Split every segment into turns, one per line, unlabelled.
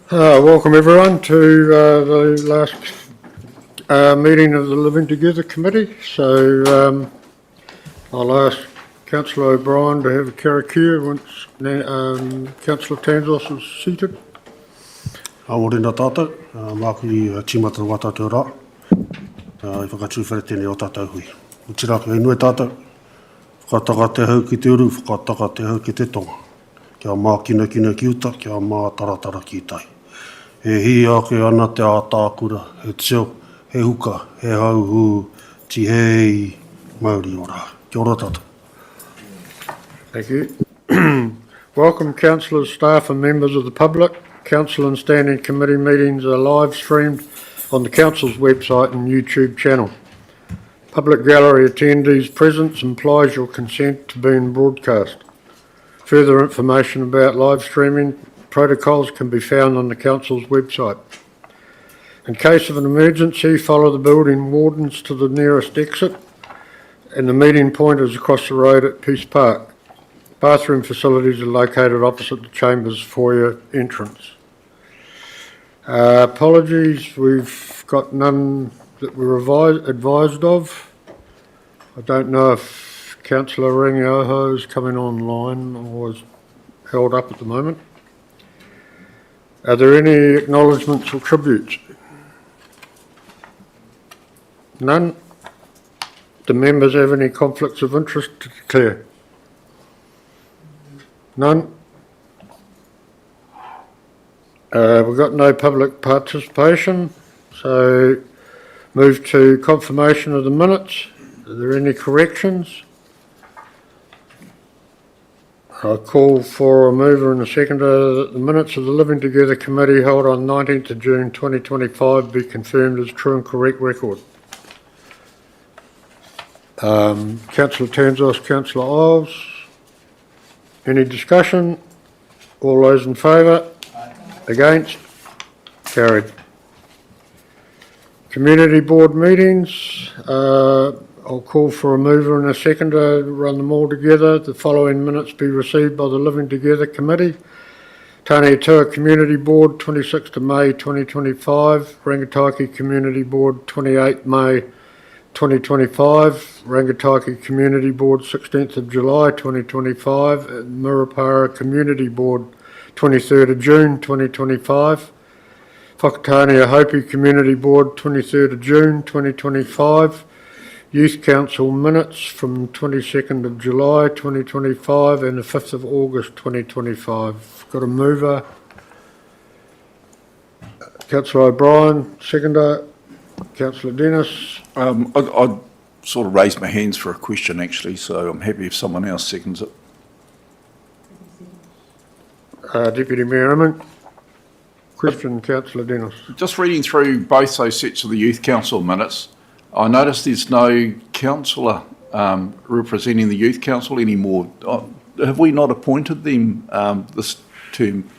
Welcome everyone to the last meeting of the Living Together Committee. So I'll ask Councillor O'Brien to have a karakia once Councillor Tanzos is seated.
Morena tātou, māku I tīmata wā tātou rā, I whakatūwhare tēnei o tātou hui. Utiraki inui tātou, whakataka te hau ki te uru, whakataka te hau ki te tonga. Kia mā kina ki uta, kia mā taratara ki tai. He hi ake ana te ātākura, he teo, he huka, he hauhu, ti hei Māori ora. Kia ora tātou.
Thank you. Welcome councillors, staff and members of the public. Council and standing committee meetings are live streamed on the council's website and YouTube channel. Public gallery attendees' presence implies your consent to being broadcast. Further information about live streaming protocols can be found on the council's website. In case of an emergency, follow the building wardens to the nearest exit, and the meeting point is across the road at Peace Park. Bathroom facilities are located opposite the Chambers foyer entrance. Apologies, we've got none that we're advised of. I don't know if Councillor Rangioho is coming online or is held up at the moment. Are there any acknowledgements or tributes? None. Do members have any conflicts of interest to declare? None. We've got no public participation, so move to confirmation of the minutes. Are there any corrections? I call for a mover and a seconder that the minutes of the Living Together Committee held on 19th of June 2025 be confirmed as true and correct record. Councillor Tanzos, Councillor Isles. Any discussion? All those in favour? Against? Carried. Community board meetings. I'll call for a mover and a seconder to run them all together. The following minutes be received by the Living Together Committee. Taneatua Community Board, 26th of May 2025. Rangataiki Community Board, 28th May 2025. Rangataiki Community Board, 16th of July 2025. And Murupara Community Board, 23rd of June 2025. Whakatania Hopi Community Board, 23rd of June 2025. Youth Council minutes from 22nd of July 2025 and the 5th of August 2025. Got a mover. Councillor O'Brien, seconder. Councillor Dennis.
I'd sort of raised my hands for a question actually, so I'm happy if someone else seconds it.
Deputy Mayor Emmett. Question, Councillor Dennis.
Just reading through both those sets of the Youth Council minutes, I noticed there's no councillor representing the Youth Council anymore. Have we not appointed them this term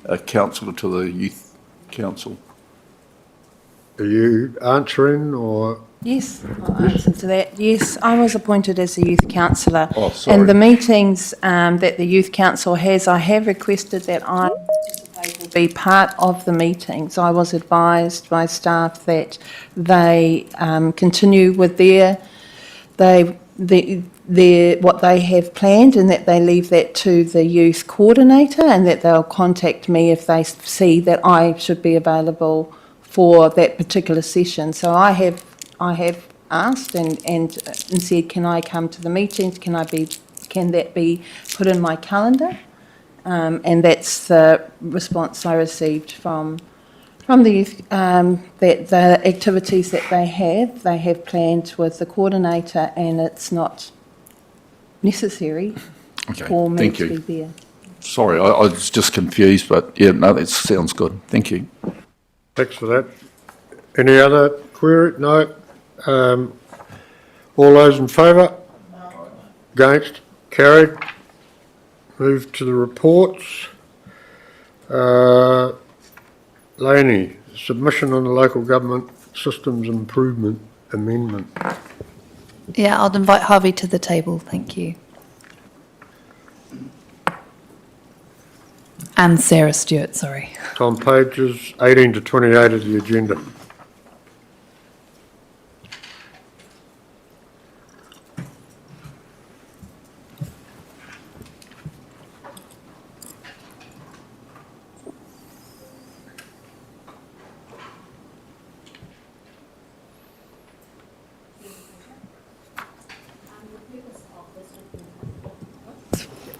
a councillor to the Youth Council?
Are you answering or?
Yes, I'll answer to that. Yes, I was appointed as a youth councillor.
Oh, sorry.
And the meetings that the Youth Council has, I have requested that I will be part of the meetings. I was advised by staff that they continue with what they have planned, and that they leave that to the youth coordinator, and that they'll contact me if they see that I should be available for that particular session. So I have asked and said, can I come to the meetings? Can that be put in my calendar? And that's the response I received from the youth, that the activities that they have planned with the coordinator, and it's not necessary for me to be there.
Sorry, I was just confused, but yeah, no, that sounds good. Thank you.
Thanks for that. Any other query? No. All those in favour? No. Against? Carried. Move to the reports. Laney, submission on the local government systems improvement amendment.
Yeah, I'll invite Harvey to the table. Thank you. And Sarah Stewart, sorry.
It's on pages 18 to 28 of the agenda.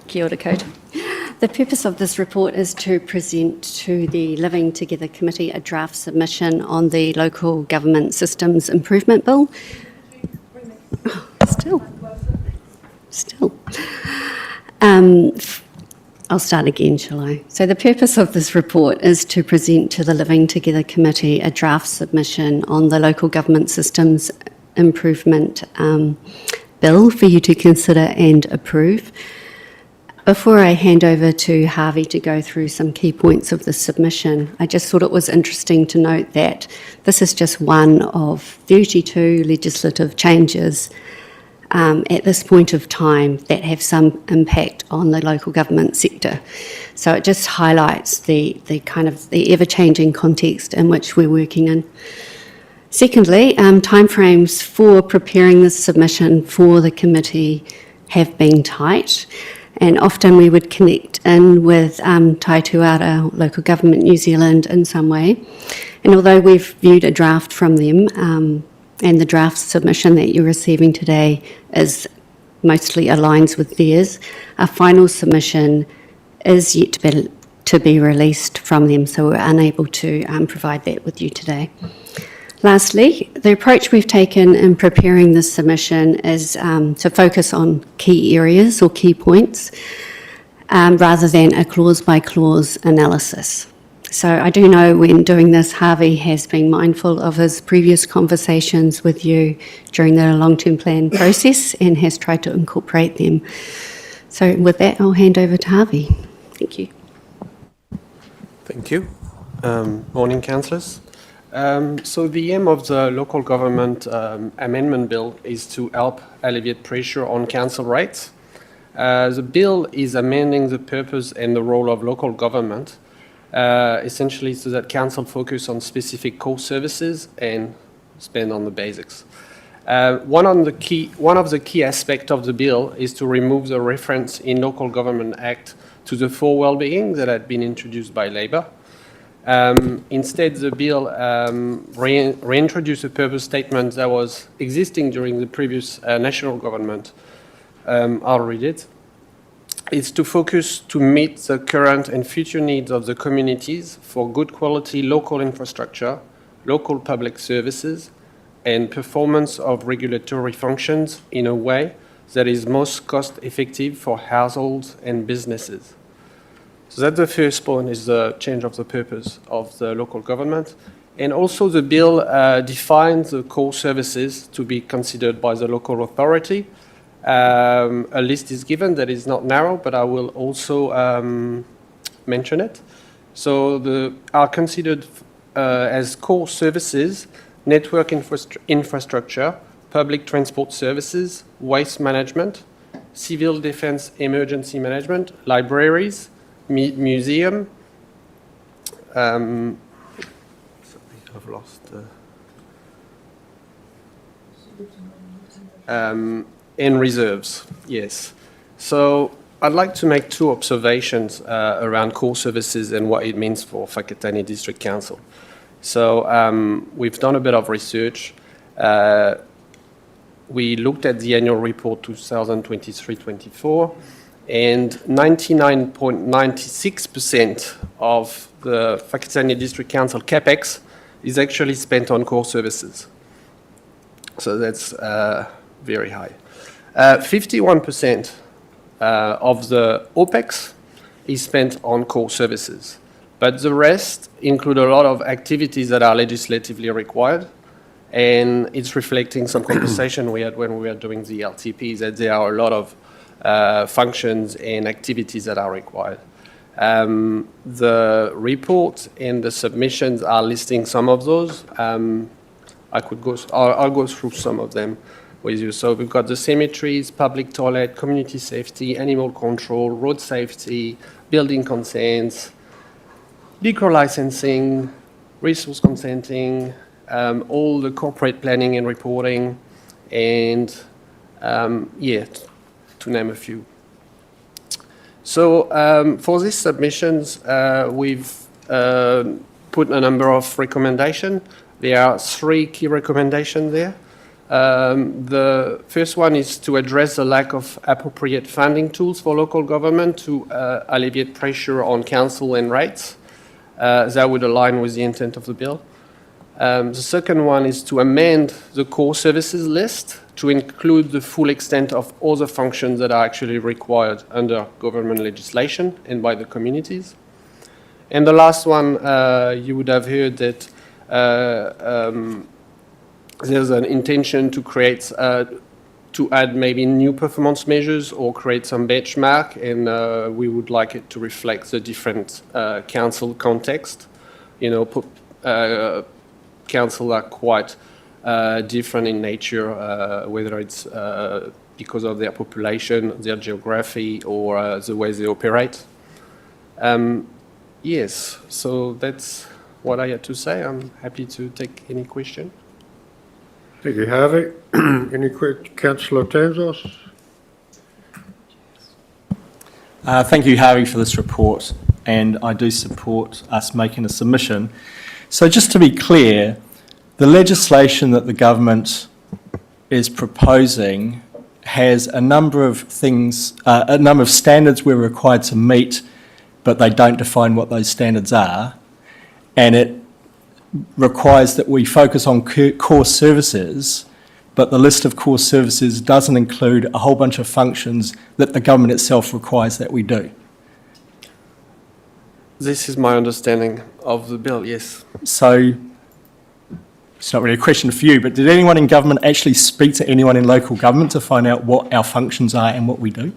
Kia ora koutou. The purpose of this report is to present to the Living Together Committee a draft submission on the Local Government Systems Improvement Bill. Oh, still. I'll start again, shall I? So the purpose of this report is to present to the Living Together Committee a draft submission on the Local Government Systems Improvement Bill for you to consider and approve. Before I hand over to Harvey to go through some key points of the submission, I just thought it was interesting to note that this is just one of 32 legislative changes at this point of time that have some impact on the local government sector. So it just highlights the kind of the ever-changing context in which we're working in. Secondly, timeframes for preparing this submission for the committee have been tight. And often we would connect in with Tai Tuara, Local Government New Zealand in some way. And although we've viewed a draft from them, and the draft submission that you're receiving today is mostly aligns with theirs, a final submission is yet to be released from them, so we're unable to provide that with you today. Lastly, the approach we've taken in preparing this submission is to focus on key areas or key points rather than a clause-by-clause analysis. So I do know when doing this, Harvey has been mindful of his previous conversations with you during the long-term plan process and has tried to incorporate them. So with that, I'll hand over to Harvey. Thank you.
Thank you. Morning, councillors. So the aim of the Local Government Amendment Bill is to help alleviate pressure on council rates. The bill is amending the purpose and the role of local government, essentially so that council focus on specific core services and spend on the basics. One of the key aspects of the bill is to remove the reference in Local Government Act to the for well-being that had been introduced by Labour. Instead, the bill reintroduced a purpose statement that was existing during the previous national government. I'll read it. It's to focus to meet the current and future needs of the communities for good quality local infrastructure, local public services, and performance of regulatory functions in a way that is most cost-effective for households and businesses. So that's the first point, is the change of the purpose of the local government. And also the bill defines the core services to be considered by the local authority. A list is given that is not narrow, but I will also mention it. So are considered as core services, network infrastructure, public transport services, waste management, civil defense emergency management, libraries, museum, sorry, I've lost and reserves, yes. So I'd like to make two observations around core services and what it means for Whakatane District Council. So we've done a bit of research. We looked at the annual report 2023-24, and 99.96% of the Whakatane District Council CapEx is actually spent on core services. So that's very high. 51% of the OPEX is spent on core services, but the rest include a lot of activities that are legislatively required, and it's reflecting some conversation we had when we were doing the LTPs, that there are a lot of functions and activities that are required. The report and the submissions are listing some of those. I'll go through some of them with you. So we've got the cemeteries, public toilet, community safety, animal control, road safety, building consents, liquor licensing, resource consenting, all the corporate planning and reporting, and to name a few. So for these submissions, we've put a number of recommendations. There are 3 key recommendations there. The first one is to address the lack of appropriate funding tools for local government to alleviate pressure on council and rates. That would align with the intent of the bill. The second one is to amend the core services list to include the full extent of all the functions that are actually required under government legislation and by the communities. And the last one, you would have heard that there's an intention to create, to add maybe new performance measures or create some benchmark, and we would like it to reflect the different council context. You know, council are quite different in nature, whether it's because of their population, their geography, or the way they operate. Yes, so that's what I had to say. I'm happy to take any question.
Thank you, Harvey. Any questions, Councillor Tanzos?
Thank you, Harvey, for this report, and I do support us making a submission. So just to be clear, the legislation that the government is proposing has a number of things, a number of standards we're required to meet, but they don't define what those standards are, and it requires that we focus on core services, but the list of core services doesn't include a whole bunch of functions that the government itself requires that we do.
This is my understanding of the bill, yes.
So it's not really a question for you, but did anyone in government actually speak to anyone in local government to find out what our functions are and what we do?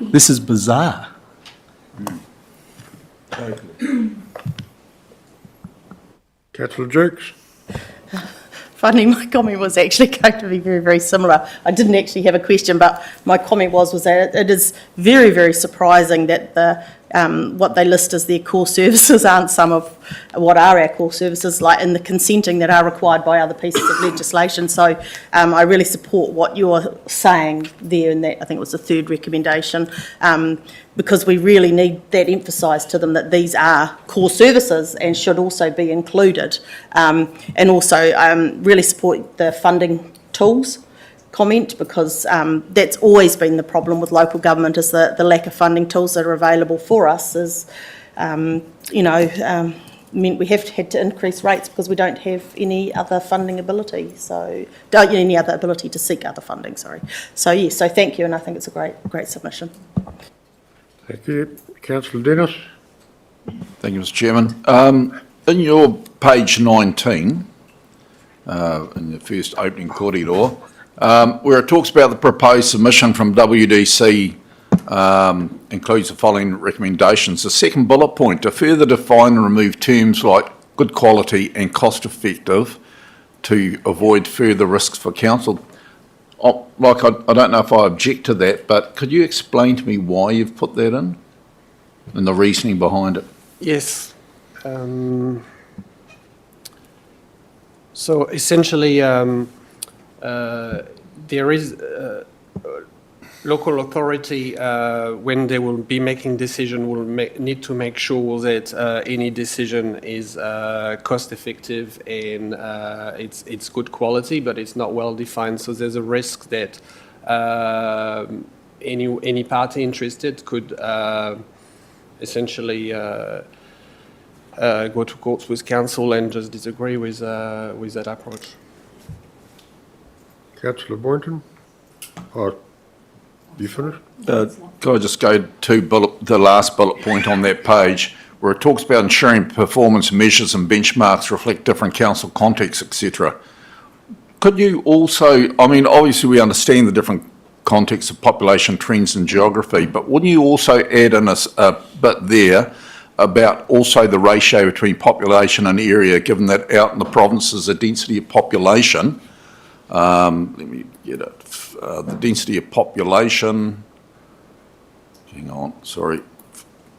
This is bizarre.
Councillor Jukes?
Funny, my comment was actually going to be very, very similar. I didn't actually have a question, but my comment was that it is very, very surprising that what they list as their core services aren't some of what are our core services, like in the consenting that are required by other pieces of legislation. So I really support what you're saying there, and that I think it was the third recommendation, because we really need that emphasised to them that these are core services and should also be included. And also really support the funding tools comment, because that's always been the problem with local government, is the lack of funding tools that are available for us is, meant we have had to increase rates because we don't have any other funding ability, so any other ability to seek other funding, sorry. So yes, so thank you, and I think it's a great submission.
Thank you. Councillor Dennis?
Thank you, Mr Chairman. In your page 19, in the first opening corridor, where it talks about the proposed submission from WDC includes the following recommendations. The second bullet point, to further define and remove terms like good quality and cost effective to avoid further risks for council. I don't know if I object to that, but could you explain to me why you've put that in and the reasoning behind it?
Yes. So essentially, there is local authority, when they will be making decision, will need to make sure that any decision is cost effective and it's good quality, but it's not well defined. So there's a risk that any party interested could essentially go to courts with council and just disagree with that approach.
Councillor Boynton? Oh, you finished?
Can I just go to the last bullet point on that page, where it talks about ensuring performance measures and benchmarks reflect different council contexts, etc. Could you also, I mean, obviously we understand the different contexts of population trends and geography, but wouldn't you also add in a bit there about also the ratio between population and area, given that out in the provinces, the density of population, let me get it, the density of population, hang on, sorry,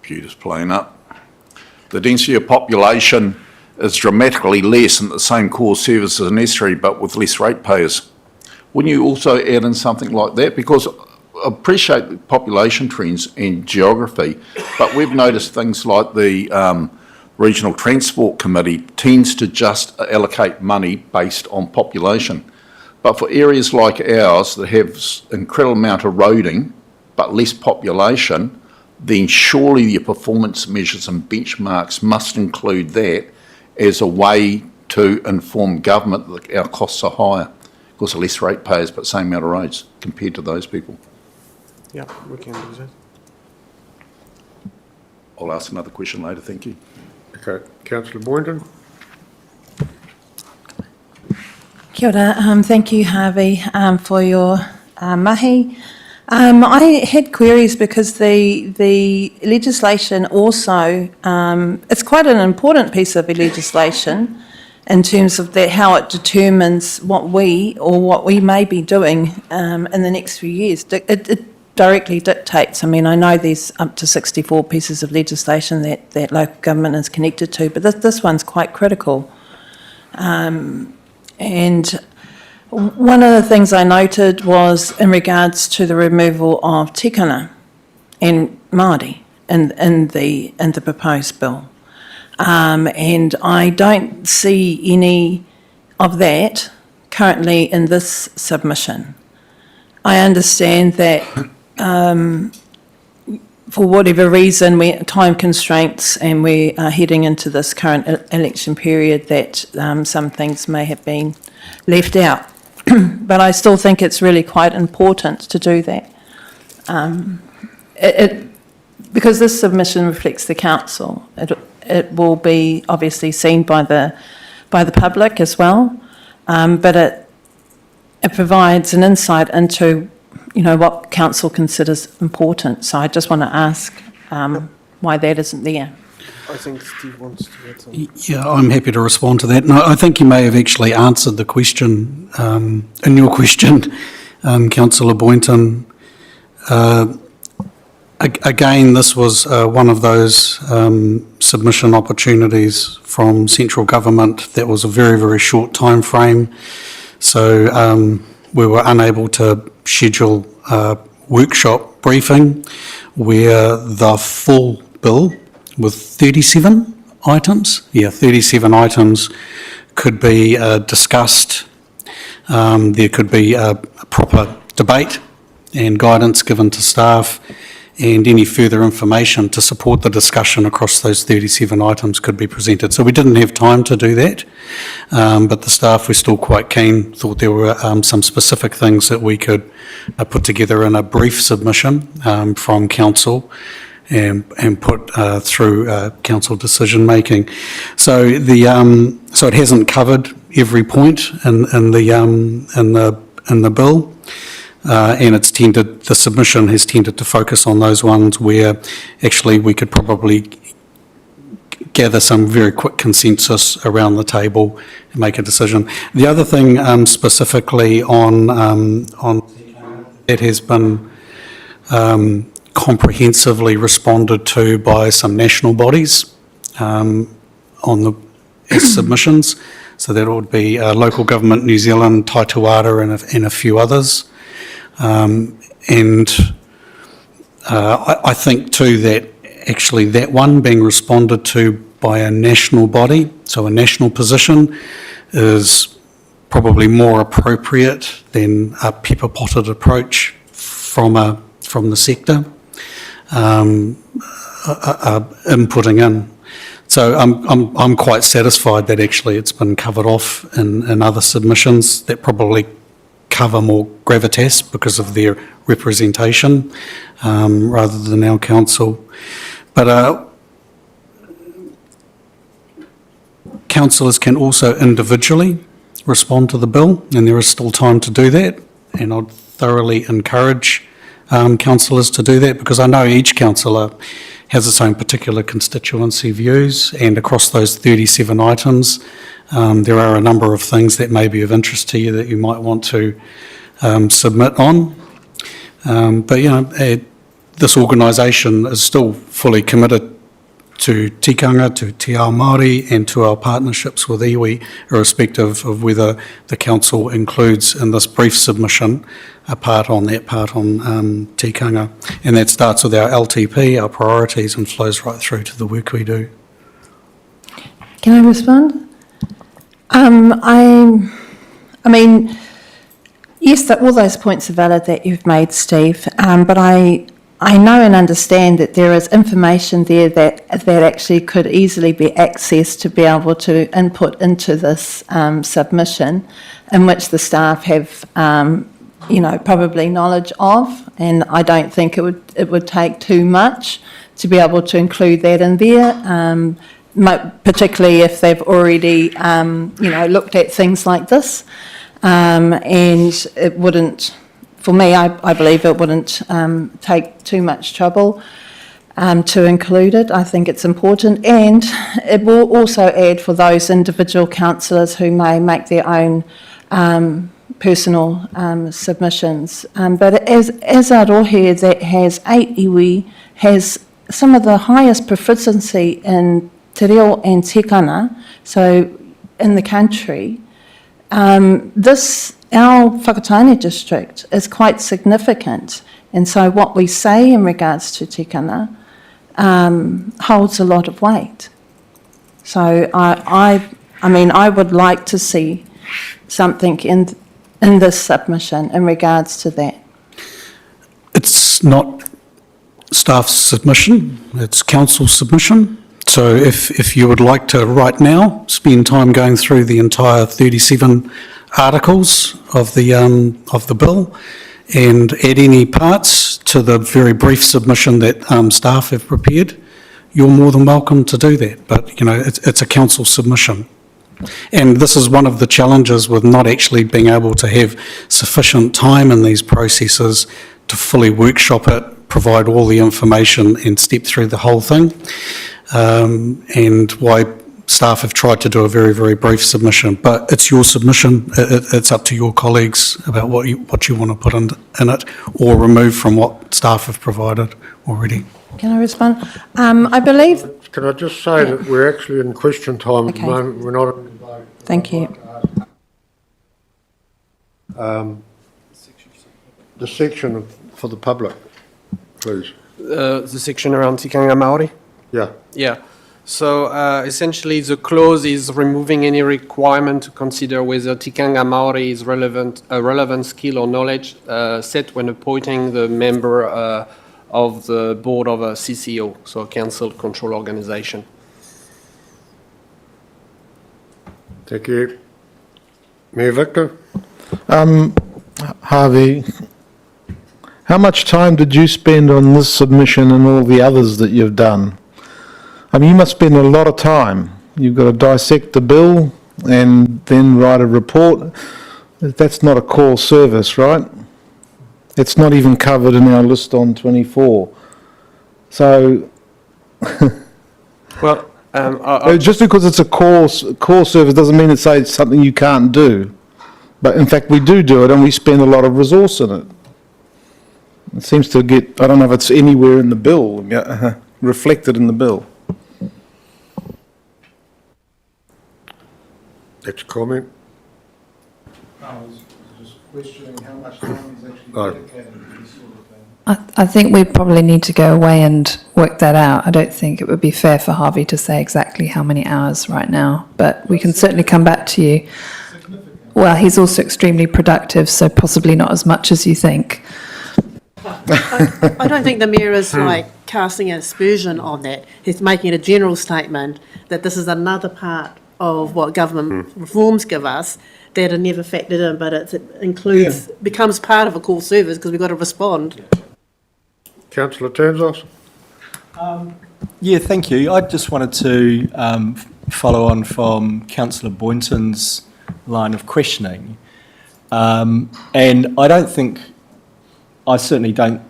computer's playing up. the density of population is dramatically less and the same core services are necessary but with less ratepayers. Wouldn't you also add in something like that? Because I appreciate the population trends and geography, but we've noticed things like the Regional Transport Committee tends to just allocate money based on population. But for areas like ours that have incredible amount of roading but less population, then surely your performance measures and benchmarks must include that as a way to inform government that our costs are higher because of less ratepayers but same amount of roads compared to those people.
Yeah, we can do that.
I'll ask another question later, thank you.
Okay, Councillor Boynton.
Kia ora. Thank you, Harvey, for your mahi. I had queries because the legislation also, it's quite an important piece of legislation in terms of how it determines what we may be doing in the next few years. It directly dictates. I mean, I know there's up to 64 pieces of legislation that local government is connected to, but this one's quite critical. And one of the things I noted was in regards to the removal of tikanga and Māori in the proposed bill. And I don't see any of that currently in this submission. I understand that for whatever reason, time constraints and we are heading into this current election period, that some things may have been left out. But I still think it's really quite important to do that. Because this submission reflects the council, it will be obviously seen by the public as well, but it provides an insight into what council considers important. So I just want to ask why that isn't there.
I think Steve wants to add something.
Yeah, I'm happy to respond to that. And I think you may have actually answered the question in your question, Councillor Boynton. Again, this was one of those submission opportunities from central government that was a very, very short time frame. So we were unable to schedule a workshop briefing where the full bill with 37 items, 37 items could be discussed. There could be a proper debate and guidance given to staff, and any further information to support the discussion across those 37 items could be presented. So we didn't have time to do that, but the staff were still quite keen, thought there were some specific things that we could put together in a brief submission from council and put through council decision making. So so it hasn't covered every point in the bill. And the submission has tended to focus on those ones where actually we could probably gather some very quick consensus around the table and make a decision. The other thing specifically on that has been comprehensively responded to by some national bodies as submissions. So that would be Local Government New Zealand, Taituara and a few others. I think too that actually that one being responded to by a national body, so a national position, is probably more appropriate than a pepper-potted approach from the sector, inputting in. So I'm quite satisfied that actually it's been covered off in other submissions that probably cover more gravitas because of their representation rather than our council. But councillors can also individually respond to the bill, and there is still time to do that, and I'd thoroughly encourage councillors to do that, because I know each councillor has its own particular constituency views, and across those 37 items there are a number of things that may be of interest to you that you might want to submit on. But this organisation is still fully committed to tikanga, to te ao Māori, and to our partnerships with iwi, irrespective of whether the council includes in this brief submission a part on tikanga. And that starts with our LTP, our priorities, and flows right through to the work we do.
Can I respond? I mean, yes, that all those points are valid that you've made, Steve, but I know and understand that there is information there that actually could easily be accessed to be able to input into this submission, in which the staff have, probably knowledge of, and I don't think it would take too much to be able to include that in there, particularly if they've already, looked at things like this, and it wouldn't. For me, I believe it wouldn't take too much trouble to include it. I think it's important, and it will also add for those individual councillors who may make their own personal submissions. But as Arohe that has 8 iwi, has some of the highest proficiency in te reo and tekana, so in the country, our Whakataane district is quite significant, and so what we say in regards to tikana holds a lot of weight. So I would like to see something in this submission in regards to that.
It's not staff submission, it's council submission. So if you would like to right now spend time going through the entire 37 articles of the bill and add any parts to the very brief submission that staff have prepared, you're more than welcome to do that. But it's a council submission. And this is one of the challenges with not actually being able to have sufficient time in these processes to fully workshop it, provide all the information and step through the whole thing. And why staff have tried to do a very, very brief submission. But it's your submission. It's up to your colleagues about what you want to put in it or remove from what staff have provided already.
Can I respond? I believe...
Can I just say that we're actually in question time at the moment, we're not in debate.
Thank you.
The section for the public, please.
The section around tikanga Māori?
Yeah.
Yeah. So essentially the clause is removing any requirement to consider whether tikanga Māori is a relevant skill or knowledge set when appointing the member of the board of a CCO, so a council control organisation.
Thank you. Mayor Victor?
Harvey, how much time did you spend on this submission and all the others that you've done? I mean, you must spend a lot of time. You've got to dissect the bill and then write a report. That's not a core service, right? It's not even covered in our list on 24. So,
Well,
just because it's a core service doesn't mean it's something you can't do. But in fact, we do it, and we spend a lot of resource in it. It seems to get, I don't know if it's anywhere in the bill, reflected in the bill.
Next comment.
I was just questioning how much time is actually dedicated to this sort of thing.
I think we probably need to go away and work that out. I don't think it would be fair for Harvey to say exactly how many hours right now, but we can certainly come back to you. Well, he's also extremely productive, so possibly not as much as you think.
I don't think the Mayor is casting an aspersion on that. He's making a general statement that this is another part of what government reforms give us that are never factored in, but it includes, becomes part of a core service because we've got to respond.
Councillor Tanzos?
Yeah, thank you. I just wanted to follow on from Councillor Boynton's line of questioning. And I certainly don't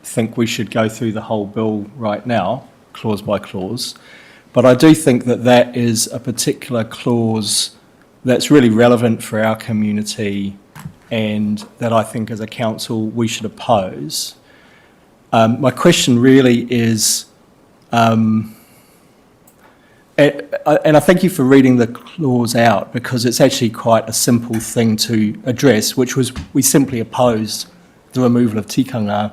think we should go through the whole bill right now, clause by clause. But I do think that that is a particular clause that's really relevant for our community and that I think as a council we should oppose. My question really is, and I thank you for reading the clause out, because it's actually quite a simple thing to address, which was we simply opposed the removal of tikanga.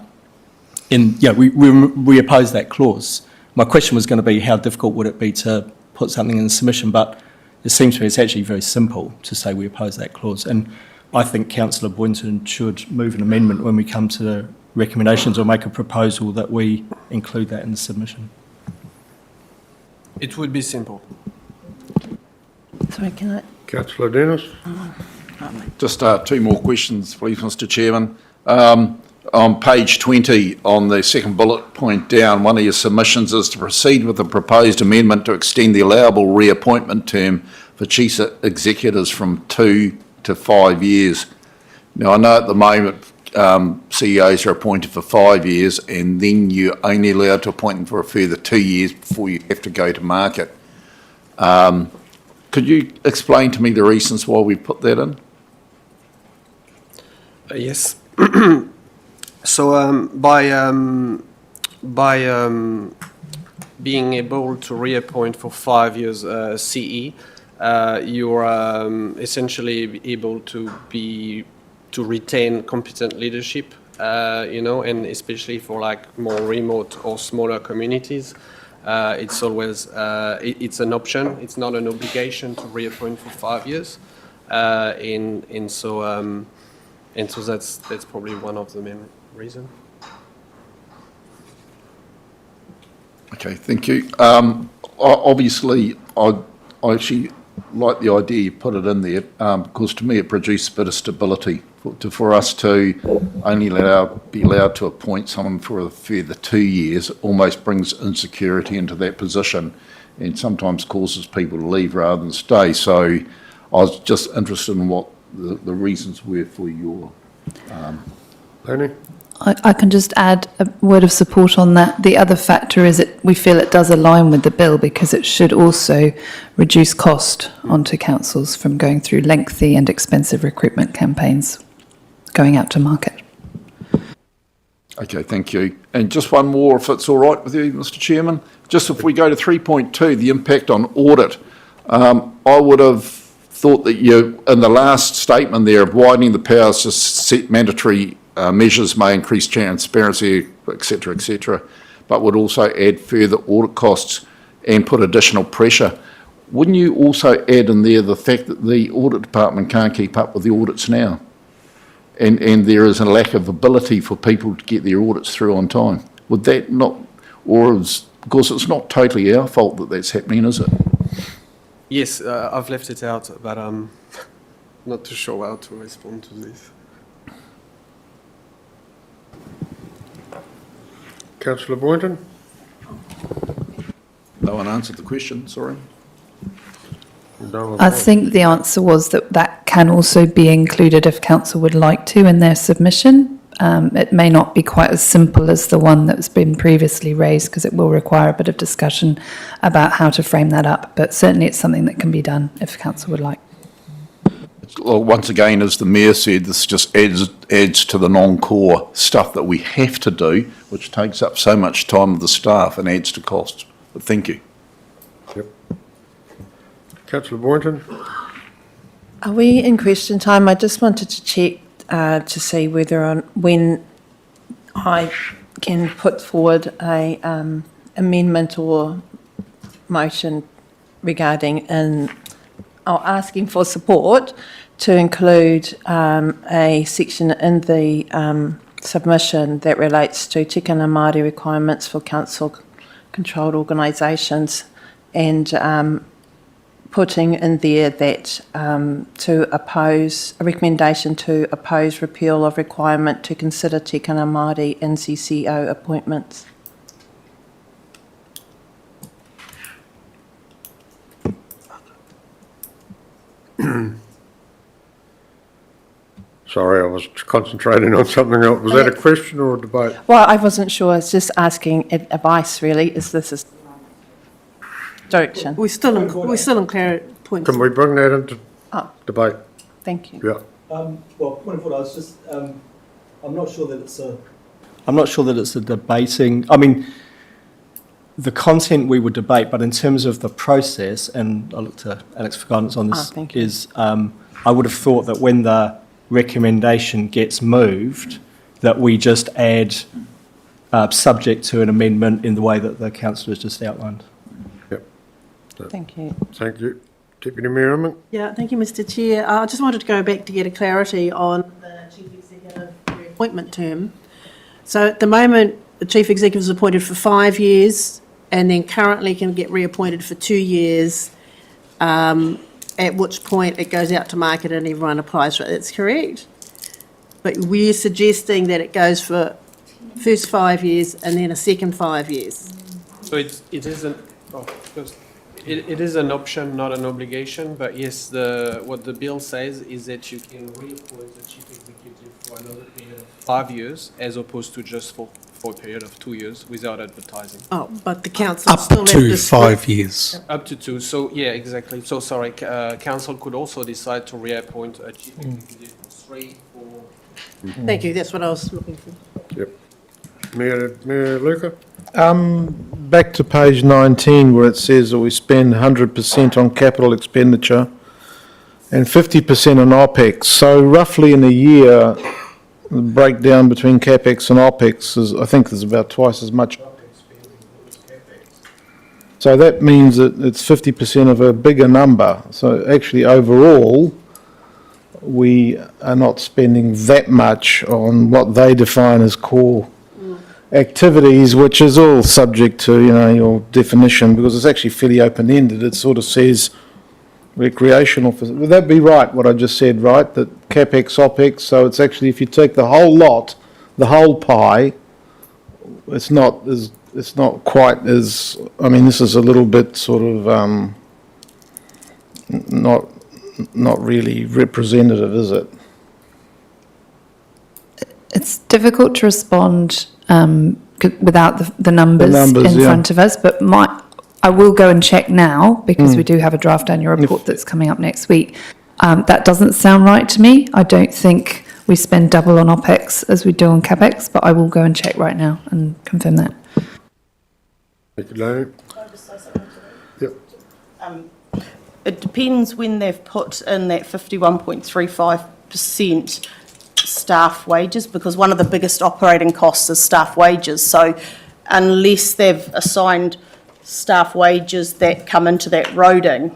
We opposed that clause. My question was going to be, how difficult would it be to put something in the submission, but it seems to me it's actually very simple to say we oppose that clause. And I think Councillor Boynton should move an amendment when we come to the recommendations, or make a proposal that we include that in the submission.
It would be simple.
Sorry, can I?
Councillor Dennis?
Just two more questions, please, Mr Chairman. On page 20, on the second bullet point down, one of your submissions is to proceed with the proposed amendment to extend the allowable reappointment term for chief executives from 2 to 5 years. Now, I know at the moment CEOs are appointed for 5 years, and then you're only allowed to appoint them for a further 2 years before you have to go to market. Could you explain to me the reasons why we put that in?
Yes. So by being able to reappoint for 5 years CE, you're essentially able to retain competent leadership, and especially for like more remote or smaller communities, it's always it's an option. It's not an obligation to reappoint for 5 years, and so that's probably one of the main reasons.
Okay, thank you. Obviously, I actually like the idea you put it in there, because to me it produced a bit of stability. For us to only be allowed to appoint someone for a further 2 years almost brings insecurity into that position, and sometimes causes people to leave rather than stay. So I was just interested in what the reasons were for your...
Lenny?
I can just add a word of support on that. The other factor is that we feel it does align with the bill, because it should also reduce cost onto councils from going through lengthy and expensive recruitment campaigns going out to market.
Okay, thank you. And just one more, if it's all right with you, Mr Chairman. Just if we go to 3.2, the impact on audit, I would have thought that you, in the last statement there of widening the powers to set mandatory measures may increase transparency, etc., but would also add further audit costs and put additional pressure. Wouldn't you also add in there the fact that the audit department can't keep up with the audits now? And there is a lack of ability for people to get their audits through on time. Would that not, because it's not totally our fault that that's happening, is it?
Yes, I've left it out, but I'm not too sure how to respond to this.
Councillor Boynton?
No one answered the question, sorry.
I think the answer was that can also be included if council would like to in their submission. It may not be quite as simple as the one that's been previously raised, because it will require a bit of discussion about how to frame that up, but certainly it's something that can be done if council would like.
Well, once again, as the Mayor said, this just adds to the non-core stuff that we have to do, which takes up so much time of the staff and adds to costs. But thank you.
Yep. Councillor Boynton?
Are we in question time? I just wanted to check to see when I can put forward a amendment or motion regarding asking for support to include a section in the submission that relates to tikanga Māori requirements for council-controlled organisations, and putting in there that a recommendation to oppose repeal of requirement to consider tikanga Māori NCCO appointments.
Sorry, I was concentrating on something else. Was that a question or a debate?
Well, I wasn't sure. It's just asking advice, really. Is this a direction?
We're still in clarity points.
Can we bring that into debate?
Thank you.
Yeah.
Well, point of order, I was just, I'm not sure that it's a debating. I mean, the content we would debate, but in terms of the process, and I look to Alex for guidance on this,
thank you.
is I would have thought that when the recommendation gets moved, that we just add subject to an amendment in the way that the councillor has just outlined.
Yep.
Thank you.
Thank you. Deputy Mayor Inman.
Yeah, thank you, Mr Chair. I just wanted to go back to get a clarity on the Chief Executive reappointment term. So at the moment, the Chief Executive is appointed for 5 years and then currently can get reappointed for 2 years, at which point it goes out to market and everyone applies for it. That's correct? But we're suggesting that it goes for first 5 years and then a second 5 years.
So it is an option, not an obligation, but yes, what the bill says is that you can reappoint the chief executive for another period of 5 years, as opposed to just for a period of 2 years without advertising.
Oh, but the council
Up
still have
to
this.
5 years.
Up to 2, so yeah, exactly. So sorry, council could also decide to reappoint a chief executive for 3, 4.
Thank you, that's what I was looking for.
Yep. Mayor Luca.
Back to page 19 where it says that we spend 100% on capital expenditure and 50% on OPEX. So roughly in a year, the breakdown between CapEx and OPEX is, I think there's about twice as much OPEX spending as CapEx. So that means that it's 50% of a bigger number. So actually overall, we are not spending that much on what they define as core activities, which is all subject to, your definition, because it's actually fairly open-ended. It sort of says recreational. Would that be right, what I just said, right? That CapEx, OPEX, so it's actually, if you take the whole lot, the whole pie, it's not quite as, this is a little bit sort of, not really representative, is it?
It's difficult to respond without the numbers in front of us, but I will go and check now, because we do have a draft annual report that's coming up next week. That doesn't sound right to me. I don't think we spend double on OPEX as we do on CapEx, but I will go and check right now and confirm that.
Thank you, Larry.
Can I just say something to that?
Yep.
It depends when they've put in that 51.35% staff wages, because one of the biggest operating costs is staff wages. So unless they've assigned staff wages that come into that roading,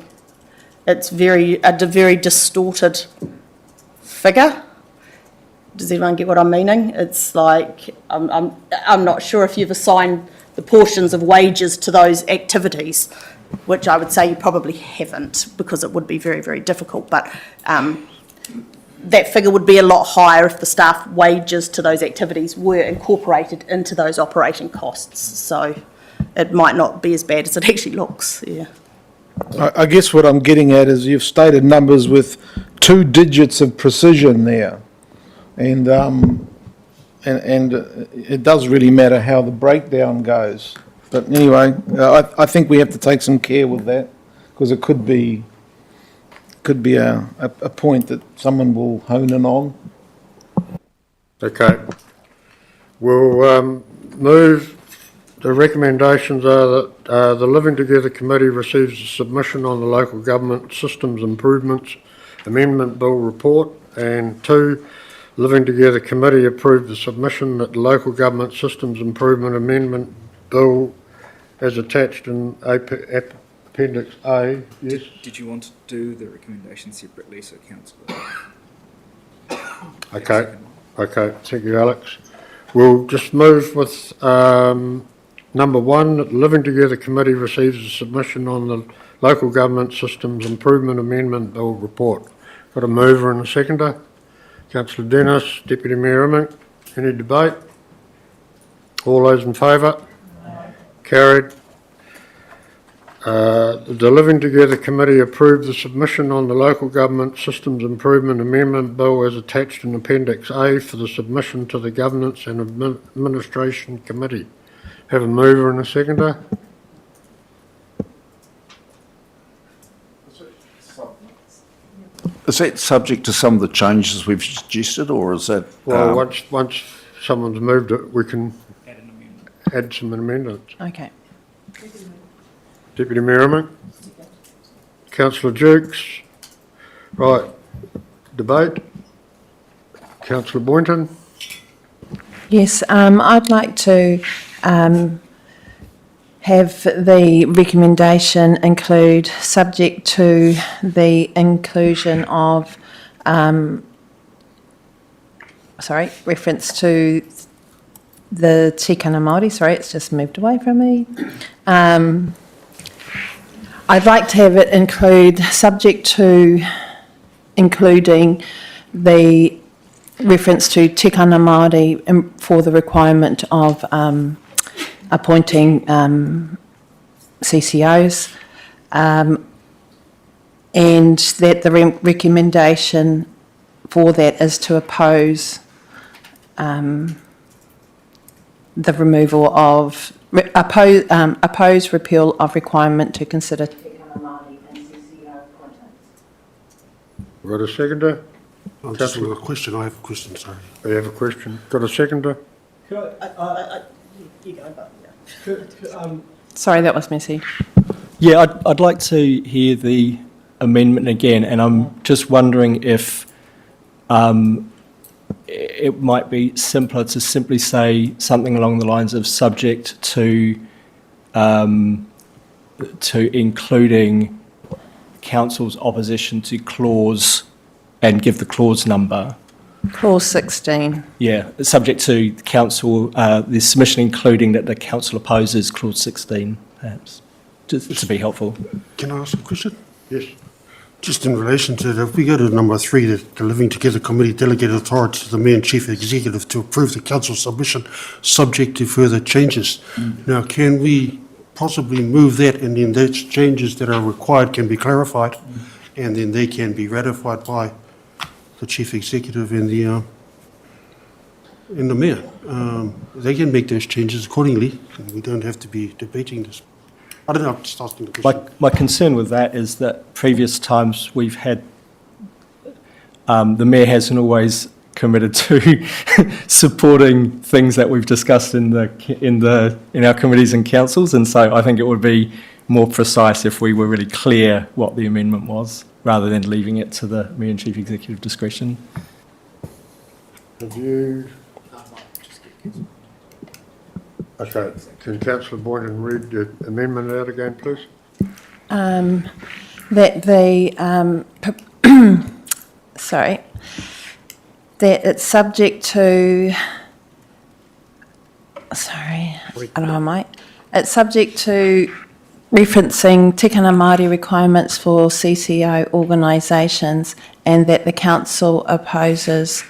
it's a very distorted figure. Does everyone get what I'm meaning? It's like, I'm not sure if you've assigned the portions of wages to those activities, which I would say you probably haven't, because it would be very, very difficult. But that figure would be a lot higher if the staff wages to those activities were incorporated into those operating costs. So it might not be as bad as it actually looks, yeah.
I guess what I'm getting at is you've stated numbers with 2 digits of precision there. And it does really matter how the breakdown goes. But anyway, I think we have to take some care with that, because it could be a point that someone will hone in on.
Okay. We'll move. The recommendations are that the Living Together Committee receives a submission on the Local Government Systems Improvements Amendment Bill report, and 2, Living Together Committee approve the submission that the Local Government Systems Improvement Amendment Bill as attached in Appendix A. Yes?
Did you want to do the recommendation separately, so councillor?
Okay, thank you, Alex. We'll just move with number 1, that the Living Together Committee receives a submission on the Local Government Systems Improvement Amendment Bill report. Got a mover and a seconder. Councillor Dennis, Deputy Mayor Inman. Any debate? All those in favour? Carried. The Living Together Committee approved the submission on the Local Government Systems Improvement Amendment Bill as attached in Appendix A for the submission to the Governance and Administration Committee. Have a mover and a seconder.
Is that subject to some of the changes we've suggested, or is that?
Well, once someone's moved it, we can add some amendments.
Okay.
Deputy Merriman. Councillor Jukes. Right, debate. Councillor Boynton.
Yes, I'd like to have the recommendation include, subject to the inclusion of, reference to the tikanga Māori, it's just moved away from me. I'd like to have it include, subject to including the reference to tikanga Māori for the requirement of appointing CCOs, and that the recommendation for that is to oppose the removal of, oppose repeal of requirement to consider tikanga Māori and CCO appointments.
Got a seconder?
Just a question. I have a question, sorry.
You have a question? Got a seconder?
Sorry, that was messy.
Yeah, I'd like to hear the amendment again, and I'm just wondering if it might be simpler to simply say something along the lines of subject to including council's opposition to clause and give the clause number.
Clause 16.
Yeah, subject to council, the submission including that the council opposes clause 16, perhaps, just to be helpful.
Can I ask a question?
Yes.
Just in relation to that, if we go to number 3, the Living Together Committee delegated authority to the Mayor and Chief Executive to approve the council submission subject to further changes. Now, can we possibly move that, and then those changes that are required can be clarified, and then they can be ratified by the Chief Executive and the Mayor? They can make those changes accordingly, and we don't have to be debating this. I don't know, I'm just asking the question.
My concern with that is that previous times we've had, the Mayor hasn't always committed to supporting things that we've discussed in our committees and councils, and so I think it would be more precise if we were really clear what the amendment was, rather than leaving it to the Mayor and Chief Executive discretion.
Have you? Okay, can Councillor Boynton read the amendment out again, please?
That the, that it's subject to, it's subject to referencing tikanga Māori requirements for CCO organisations, and that the council opposes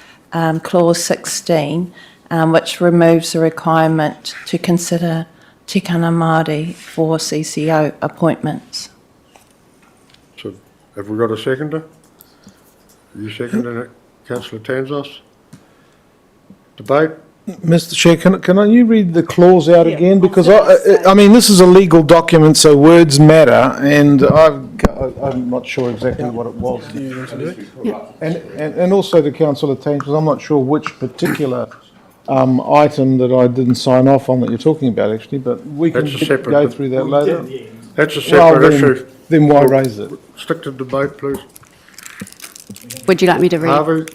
clause 16, which removes the requirement to consider tikanga Māori for CCO appointments.
So, have we got a seconder? You seconding it, Councillor Tanzos? Debate?
Mr Chair, can you read the clause out again? Because I mean, this is a legal document, so words matter, and I'm not sure exactly what it was. And also to Councillor Tanzos, I'm not sure which particular item that I didn't sign off on that you're talking about, actually, but we can go through that later.
That's a separate issue.
Then why raise it?
Stick to debate, please.
Would you like me to read?
Harvey?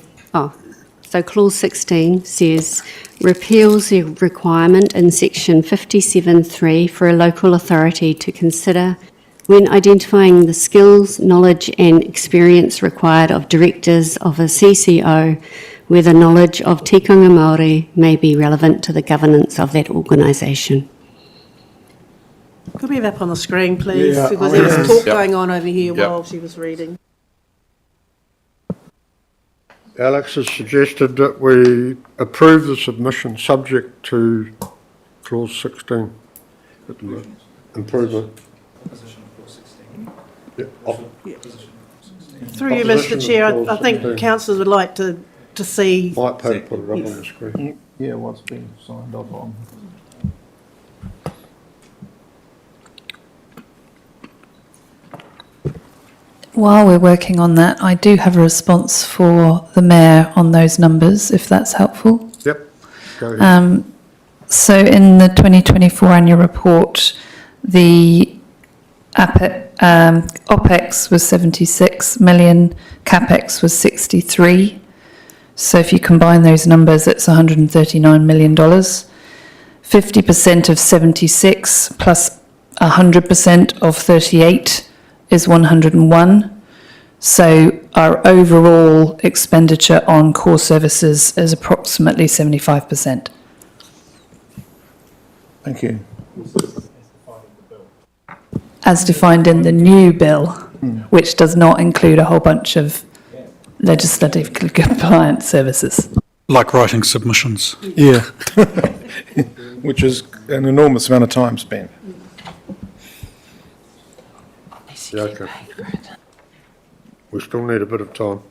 So clause 16 says, repeals the requirement in section 57(3) for a local authority to consider, when identifying the skills, knowledge and experience required of directors of a CCO, whether knowledge of tikanga Māori may be relevant to the governance of that organisation.
Could we have up on the screen, please?
Yeah,
Because there was talk going on over here while she was reading.
Alex has suggested that we approve the submission subject to clause 16. Improvement.
Through you, Mr Chair, I think councillors would like to see.
Might put it up on the screen.
Yeah, what's been signed off on.
While we're working on that, I do have a response for the Mayor on those numbers, if that's helpful.
Yep, go ahead.
So in the 2024 annual report, the OPEX was 76 million, CAPEX was 63. So if you combine those numbers, it's $139 million. 50% of 76 plus 100% of 38 is 101. So our overall expenditure on core services is approximately 75%.
Thank you.
As defined in the new bill, which does not include a whole bunch of legislative compliance services.
Like writing submissions.
Yeah. Which is an enormous amount of time spent.
Yeah, okay. We still need a bit of time.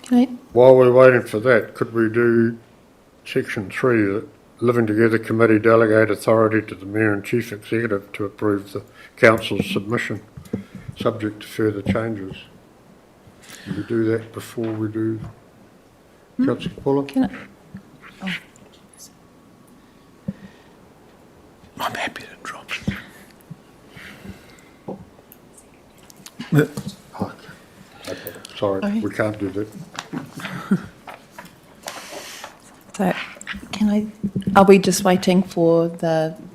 Okay.
While we're waiting for that, could we do section 3, the Living Together Committee delegate authority to the Mayor and Chief Executive to approve the Council's submission, subject to further changes? Can we do that before we do Councillor Fuller?
I'm happy to drop it.
Okay, sorry, we can't do that.
So, are we just waiting for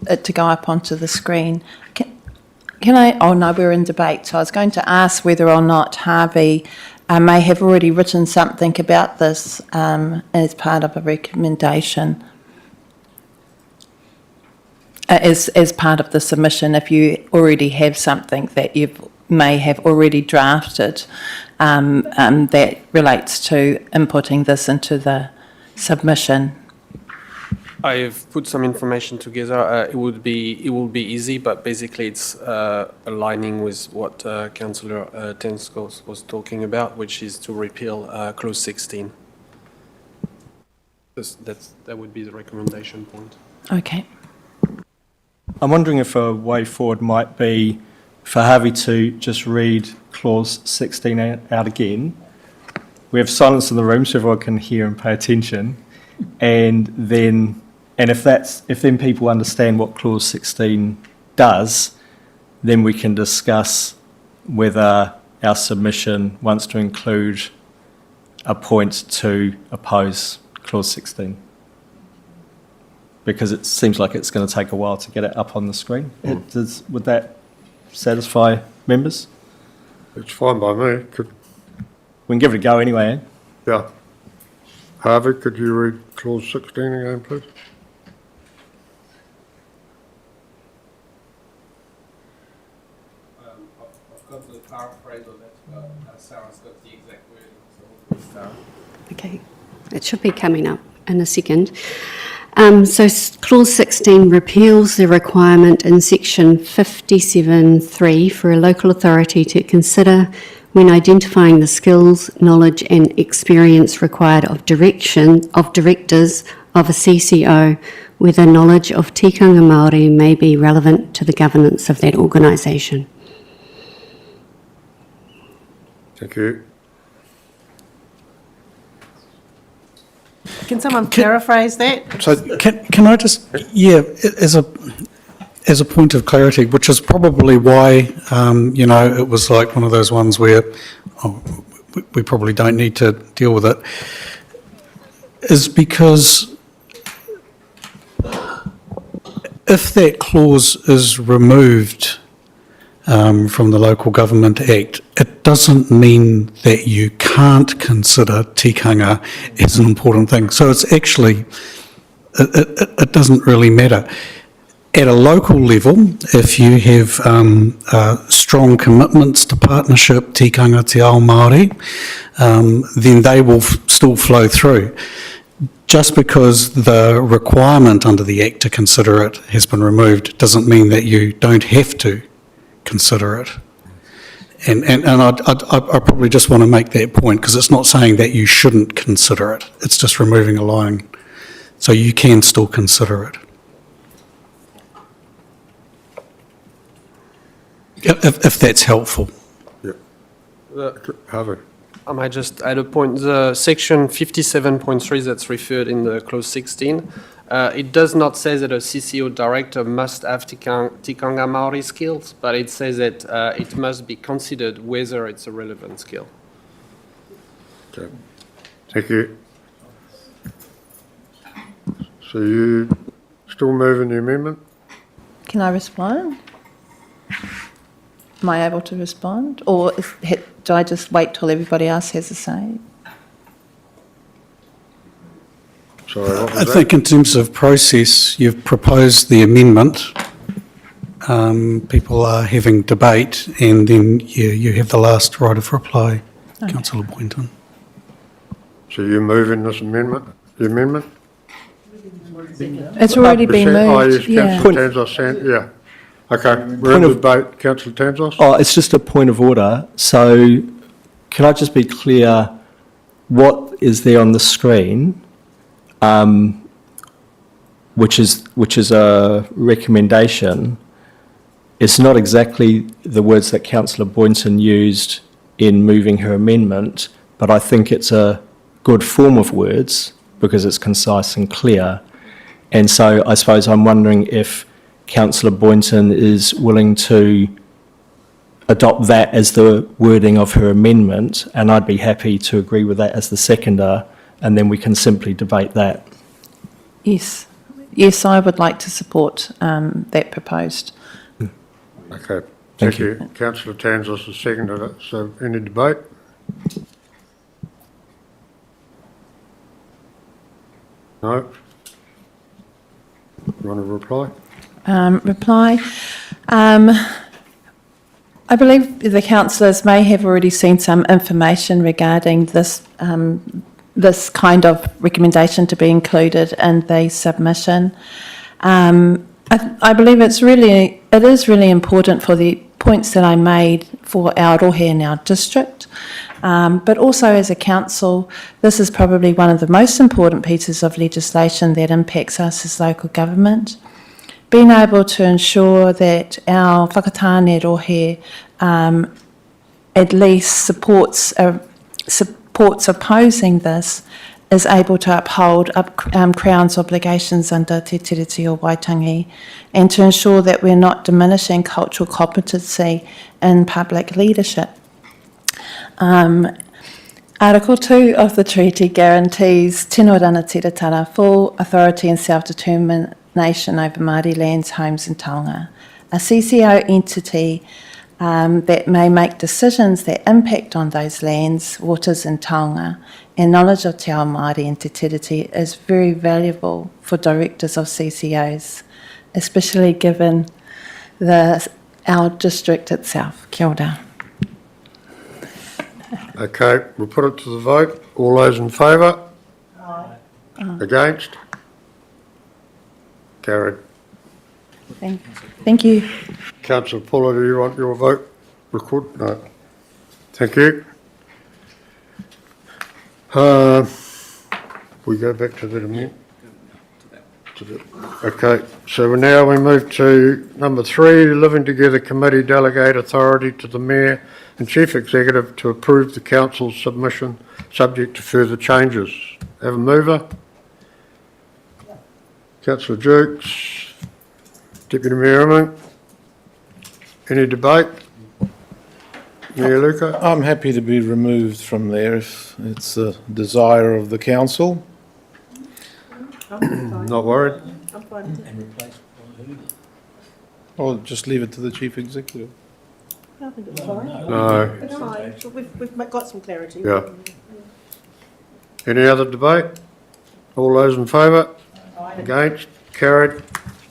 it to go up onto the screen? Can I, oh no, we're in debate, so I was going to ask whether or not Harvey may have already written something about this as part of a recommendation. As part of the submission, if you already have something that you may have already drafted that relates to inputting this into the submission.
I've put some information together. It will be easy, but basically it's aligning with what Councillor Tenskos was talking about, which is to repeal clause 16. That would be the recommendation point.
Okay.
I'm wondering if a way forward might be for Harvey to just read clause 16 out again. We have silence in the room so everyone can hear and pay attention. And if then people understand what clause 16 does, then we can discuss whether our submission wants to include a point to oppose clause 16. Because it seems like it's going to take a while to get it up on the screen. Would that satisfy members?
It's fine by me.
We can give it a go anyway. Eh?
Yeah. Harvey, could you read clause 16 again, please?
I've got the paraphrase of it, but Sarah's got the exact wording, so we'll start.
Okay, it should be coming up in a second. Clause 16 repeals the requirement in section 57(3) for a local authority to consider, when identifying the skills, knowledge and experience required of directors of a CCO, whether knowledge of tikanga Māori may be relevant to the governance of that organisation.
Thank you.
Can someone paraphrase that?
So can I just, as a point of clarity, which is probably why, it was like one of those ones where we probably don't need to deal with it, is because if that clause is removed from the Local Government Act, it doesn't mean that you can't consider tikanga as an important thing. So it's actually, it doesn't really matter. At a local level, if you have strong commitments to partnership, tikanga te ao Māori, then they will still flow through. Just because the requirement under the Act to consider it has been removed doesn't mean that you don't have to consider it. And I probably just want to make that point, because it's not saying that you shouldn't consider it. It's just removing a line. So you can still consider it. If that's helpful.
Yeah. Harvey.
I might just add a point. The section 57.3 that's referred in the clause 16 It does not say that a CCO director must have Tikanga Māori skills, but it says that it must be considered whether it's a relevant skill.
Okay. Thank you. So you still moving the amendment?
Can I respond? Am I able to respond? Or do I just wait till everybody else has a say?
Sorry, what was
I
that?
think in terms of process, you've proposed the amendment. People are having debate, and then you have the last right of reply, Councillor Boynton.
So you're moving this amendment, the amendment?
It's already been
Oh, yes,
moved, yeah.
Councillor Tanzos, yeah. Okay, we're in debate, Councillor Tanzos?
Oh, it's just a point of order. So can I just be clear, what is there on the screen, which is a recommendation, it's not exactly the words that Councillor Boynton used in moving her amendment, but I think it's a good form of words because it's concise and clear. And so I suppose I'm wondering if Councillor Boynton is willing to adopt that as the wording of her amendment, and I'd be happy to agree with that as the seconder, and then we can simply debate that.
Yes. Yes, I would like to support that proposed.
Okay,
Thank
thank you. Councillor Tanzos has seconded it, so any debate? No? You want to reply?
Reply. I believe the councillors may have already seen some information regarding this this kind of recommendation to be included in the submission. I believe it is really important for the points that I made for our rohe in our district, but also as a council, this is probably one of the most important pieces of legislation that impacts us as local government. Being able to ensure that our whakatāne rohe at least supports opposing this is able to uphold Crown's obligations under Te Tiriti o Waitangi, and to ensure that we're not diminishing cultural competency in public leadership. Article 2 of the treaty guarantees tino ranatiratara full authority and self-determination over Māori lands, homes and taonga. A CCO entity that may make decisions that impact on those lands, waters and taonga, and knowledge of te ao Māori and te tiriti is very valuable for directors of CCOs, especially given our district itself. Kia ora.
Okay, we'll put it to the vote. All those in favour? Aye. Against? Carried.
Thank you.
Councillor Puller, do you want your vote recorded? No. Thank you. We go back to that amendment? Okay, so now we move to number 3, Living Together Committee delegate authority to the Mayor and Chief Executive to approve the Council's submission subject to further changes. Have a mover? Councillor Jukes, Deputy Mayor Iming. Any debate? Mayor Luca?
I'm happy to be removed from there if it's a desire of the council.
Not worried?
I'm fine.
I'll just leave it to the chief executive.
I think it's fine.
No.
It's fine. We've got some clarity.
Yeah. Any other debate? All those in favour? Against? Carried.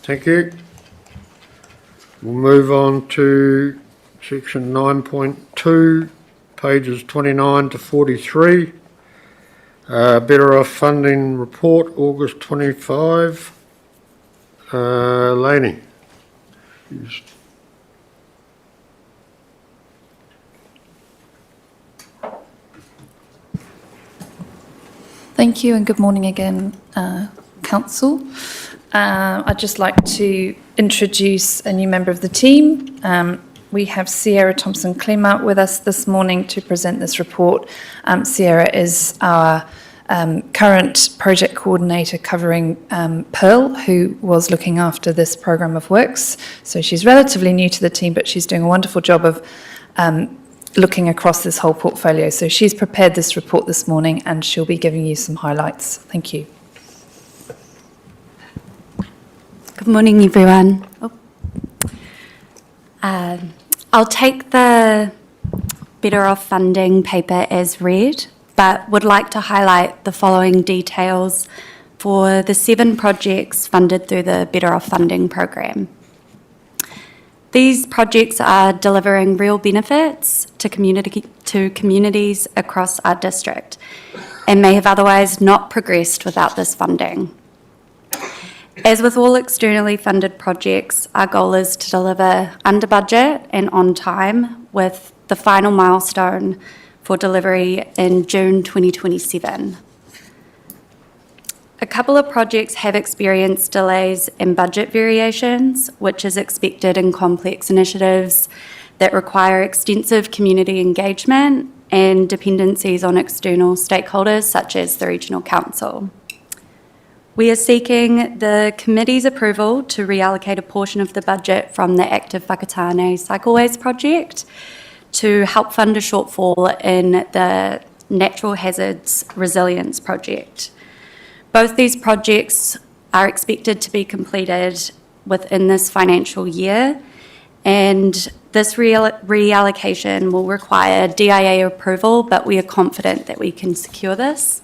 Thank you. We'll move on to section 9.2, pages 29 to 43. Better Off Funding Report, August 25. Laney.
Thank you and good morning again, Council. I'd just like to introduce a new member of the team. We have Sierra Thompson-Clemmer with us this morning to present this report. Sierra is our current project coordinator covering Pearl, who was looking after this programme of works. So she's relatively new to the team, but she's doing a wonderful job of looking across this whole portfolio. So she's prepared this report this morning and she'll be giving you some highlights. Thank you.
Good morning, everyone. I'll take the Better Off Funding paper as read, but would like to highlight the following details for the 7 projects funded through the Better Off Funding program. These projects are delivering real benefits to communities across our district and may have otherwise not progressed without this funding. As with all externally funded projects, our goal is to deliver under budget and on time, with the final milestone for delivery in June 2027. A couple of projects have experienced delays and budget variations, which is expected in complex initiatives that require extensive community engagement and dependencies on external stakeholders such as the Regional Council. We are seeking the committee's approval to reallocate a portion of the budget from the Active Whakatane Cycleways project to help fund a shortfall in the Natural Hazards Resilience project. Both these projects are expected to be completed within this financial year, and this reallocation will require DIA approval, but we are confident that we can secure this.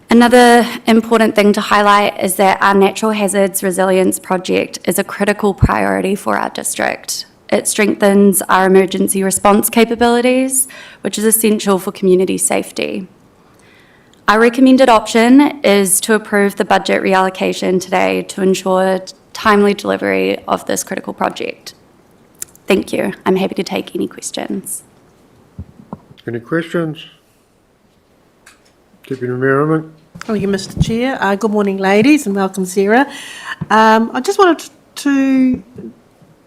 Another important thing to highlight is that our Natural Hazards Resilience project is a critical priority for our district. It strengthens our emergency response capabilities, which is essential for community safety. Our recommended option is to approve the budget reallocation today to ensure timely delivery of this critical project. Thank you. I'm happy to take any questions.
Any questions? Deputy Mayor.
Thank you, Mr. Chair. Good morning, ladies, and welcome, Sarah. I just wanted to,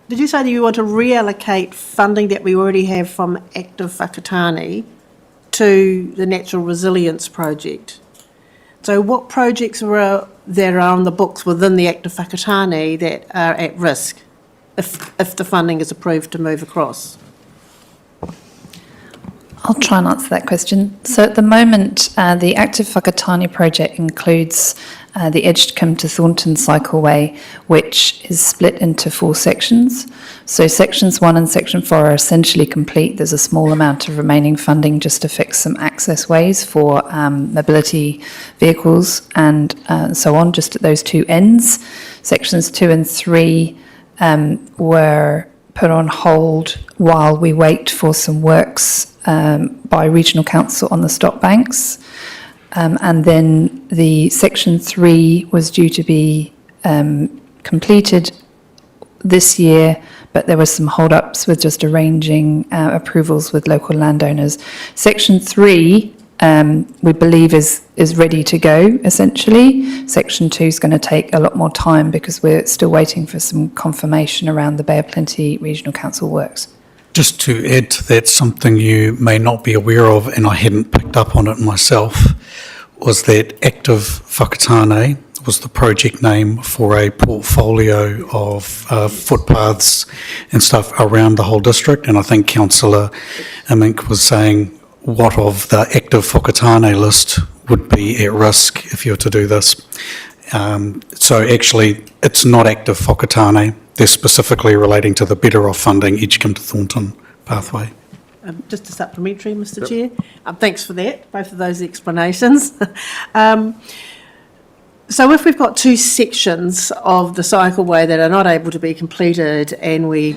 did you say that you want to reallocate funding that we already have from Active Whakatane to the Natural Resilience project? So what projects there are on the books within the Active Whakatane that are at risk if the funding is approved to move across?
I'll try and answer that question. So at the moment, the Active Whakatane project includes the Edgecombe to Thornton cycleway, which is split into 4 sections. So sections 1 and section 4 are essentially complete. There's a small amount of remaining funding just to fix some access ways for mobility vehicles and so on, just at those 2 ends. Sections 2 and 3 were put on hold while we wait for some works by Regional Council on the stop banks. And then the section 3 was due to be completed this year, but there were some hold-ups with just arranging approvals with local landowners. Section 3 we believe is ready to go, essentially. Section 2 is going to take a lot more time because we're still waiting for some confirmation around the Bay of Plenty Regional Council works.
Just to add to that, something you may not be aware of, and I hadn't picked up on it myself, was that Active Whakatane was the project name for a portfolio of footpaths and stuff around the whole district. And I think Councillor Amink was saying, what of the Active Whakatane list would be at risk if you were to do this? So actually, it's not Active Whakatane. They're specifically relating to the Better Off Funding Edgecombe to Thornton pathway.
Just a supplementary, Mr. Chair. Thanks for that, both of those explanations. So if we've got 2 sections of the cycleway that are not able to be completed and we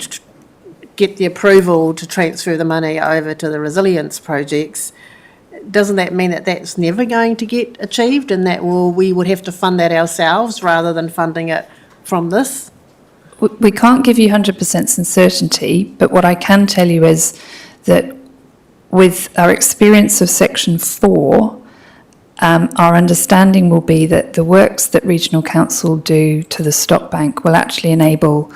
get the approval to transfer the money over to the resilience projects, doesn't that mean that that's never going to get achieved and that we would have to fund that ourselves rather than funding it from this?
We can't give you 100% certainty, but what I can tell you is that with our experience of Section 4, our understanding will be that the works that Regional Council do to the stop bank will actually enable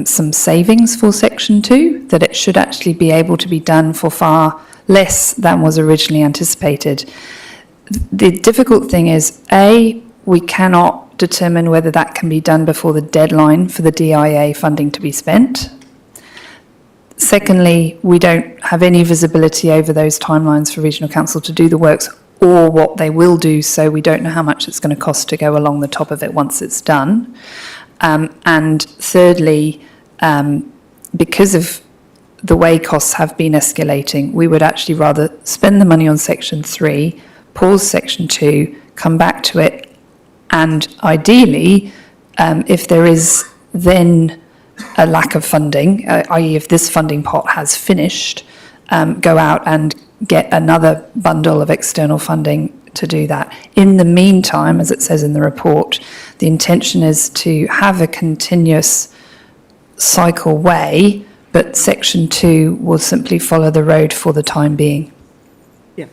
some savings for Section 2, that it should actually be able to be done for far less than was originally anticipated. The difficult thing is, A, we cannot determine whether that can be done before the deadline for the DIA funding to be spent. Secondly, we don't have any visibility over those timelines for Regional Council to do the works or what they will do, so we don't know how much it's going to cost to go along the top of it once it's done. And thirdly, because of the way costs have been escalating, we would actually rather spend the money on Section 3, pause Section 2, come back to it, and ideally, if there is then a lack of funding, i.e. if this funding pot has finished, go out and get another bundle of external funding to do that. In the meantime, as it says in the report, the intention is to have a continuous cycle way, but Section 2 will simply follow the road for the time being.
Yeah,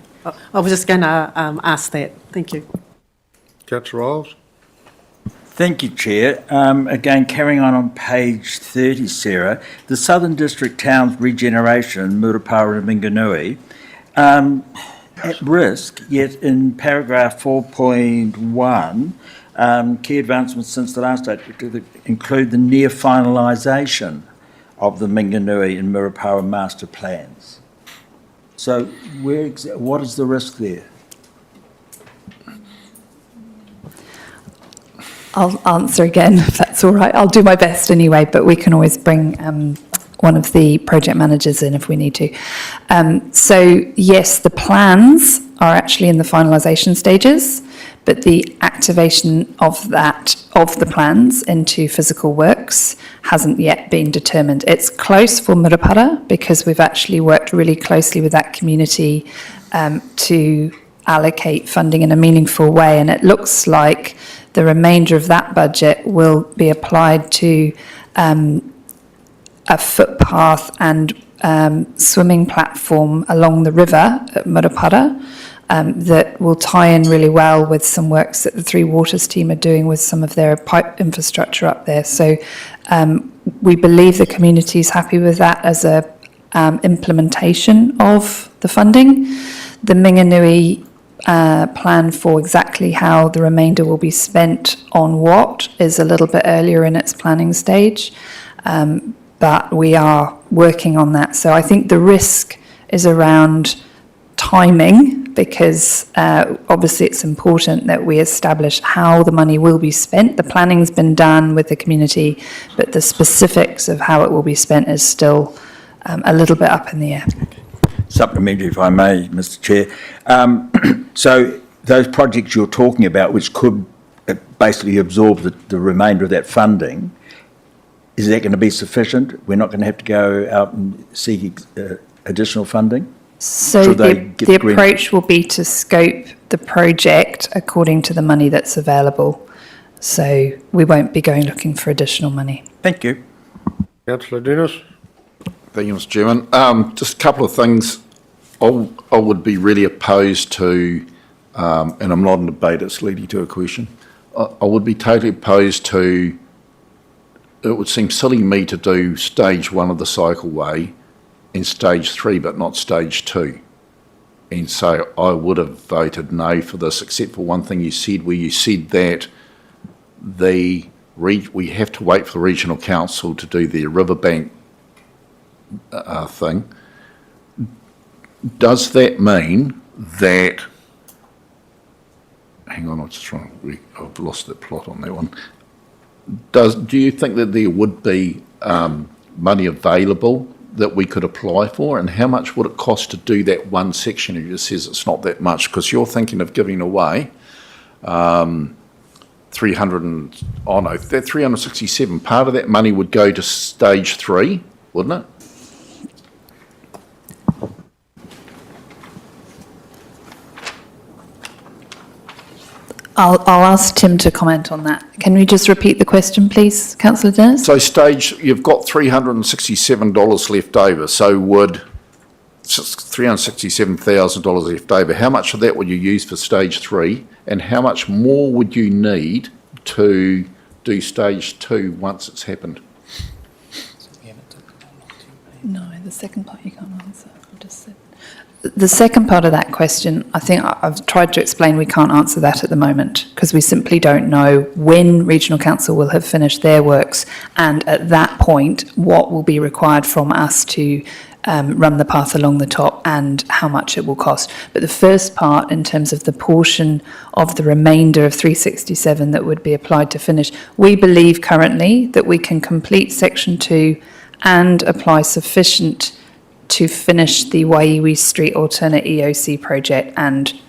I was just going to ask that. Thank you.
Councillor Riles?
Thank you, Chair. Again, carrying on page 30, Sarah, the Southern District Towns Regeneration, Murupara and Minganui, at risk, yet in paragraph 4.1, key advancements since the last update include the near finalisation of the Minganui and Murupara master plans. So what is the risk there?
I'll answer again, if that's all right. I'll do my best anyway, but we can always bring one of the project managers in if we need to. So yes, the plans are actually in the finalisation stages, but the activation of the plans into physical works hasn't yet been determined. It's close for Murupara because we've actually worked really closely with that community to allocate funding in a meaningful way, and it looks like the remainder of that budget will be applied to a footpath and swimming platform along the river at Murupara that will tie in really well with some works that the Three Waters team are doing with some of their pipe infrastructure up there. So we believe the community is happy with that as a implementation of the funding. The Minganui plan for exactly how the remainder will be spent on what is a little bit earlier in its planning stage, but we are working on that. So I think the risk is around timing, because obviously it's important that we establish how the money will be spent. The planning's been done with the community, but the specifics of how it will be spent is still a little bit up in the air.
Supplementary, if I may, Mr. Chair. So those projects you're talking about, which could basically absorb the remainder of that funding, is that going to be sufficient? We're not going to have to go out and seek additional funding?
So the approach will be to scope the project according to the money that's available. So we won't be going looking for additional money.
Thank you.
Councillor Dennis?
Thank you, Mr. Chairman. Just a couple of things. I would be really opposed to, and I'm not in debate, it's leading to a question. I would be totally opposed to, it would seem silly to me to do stage 1 of the cycleway in stage 3, but not stage 2. And so I would have voted no for this, except for one thing you said, where you said that we have to wait for the Regional Council to do their riverbank thing. Does that mean that, hang on, I've lost the plot on that one. Do you think that there would be money available that we could apply for, and how much would it cost to do that one section? It just says it's not that much, because you're thinking of giving away 367, part of that money would go to stage 3, wouldn't it?
I'll ask Tim to comment on that. Can we just repeat the question, please, Councillor Dennis?
So you've got $367 left over, so would $367,000 left over, how much of that would you use for stage 3, and how much more would you need to do stage 2 once it's happened?
No, the second part you can't answer. I just said. The second part of that question, I think I've tried to explain we can't answer that at the moment because we simply don't know when Regional Council will have finished their works, and at that point what will be required from us to run the path along the top and how much it will cost. But the first part, in terms of the portion of the remainder of 367 that would be applied to finish, we believe currently that we can complete section 2 and apply sufficient to finish the Waiiwi Street alternate EOC project, and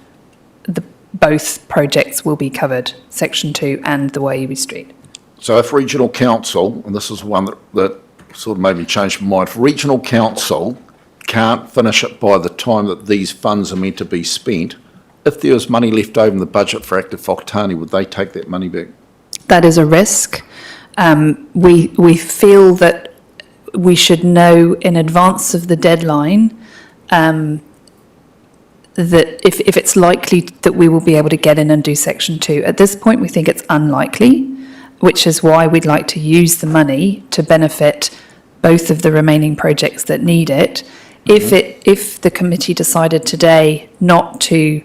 both projects will be covered, section 2 and the Waiiwi Street.
So if Regional Council, and this is one that sort of made me change my mind, if Regional Council can't finish it by the time that these funds are meant to be spent, if there was money left over in the budget for Active Whakatane, would they take that money back?
That is a risk. We feel that we should know in advance of the deadline that if it's likely that we will be able to get in and do section 2. At this point, we think it's unlikely, which is why we'd like to use the money to benefit both of the remaining projects that need it. If the committee decided today not to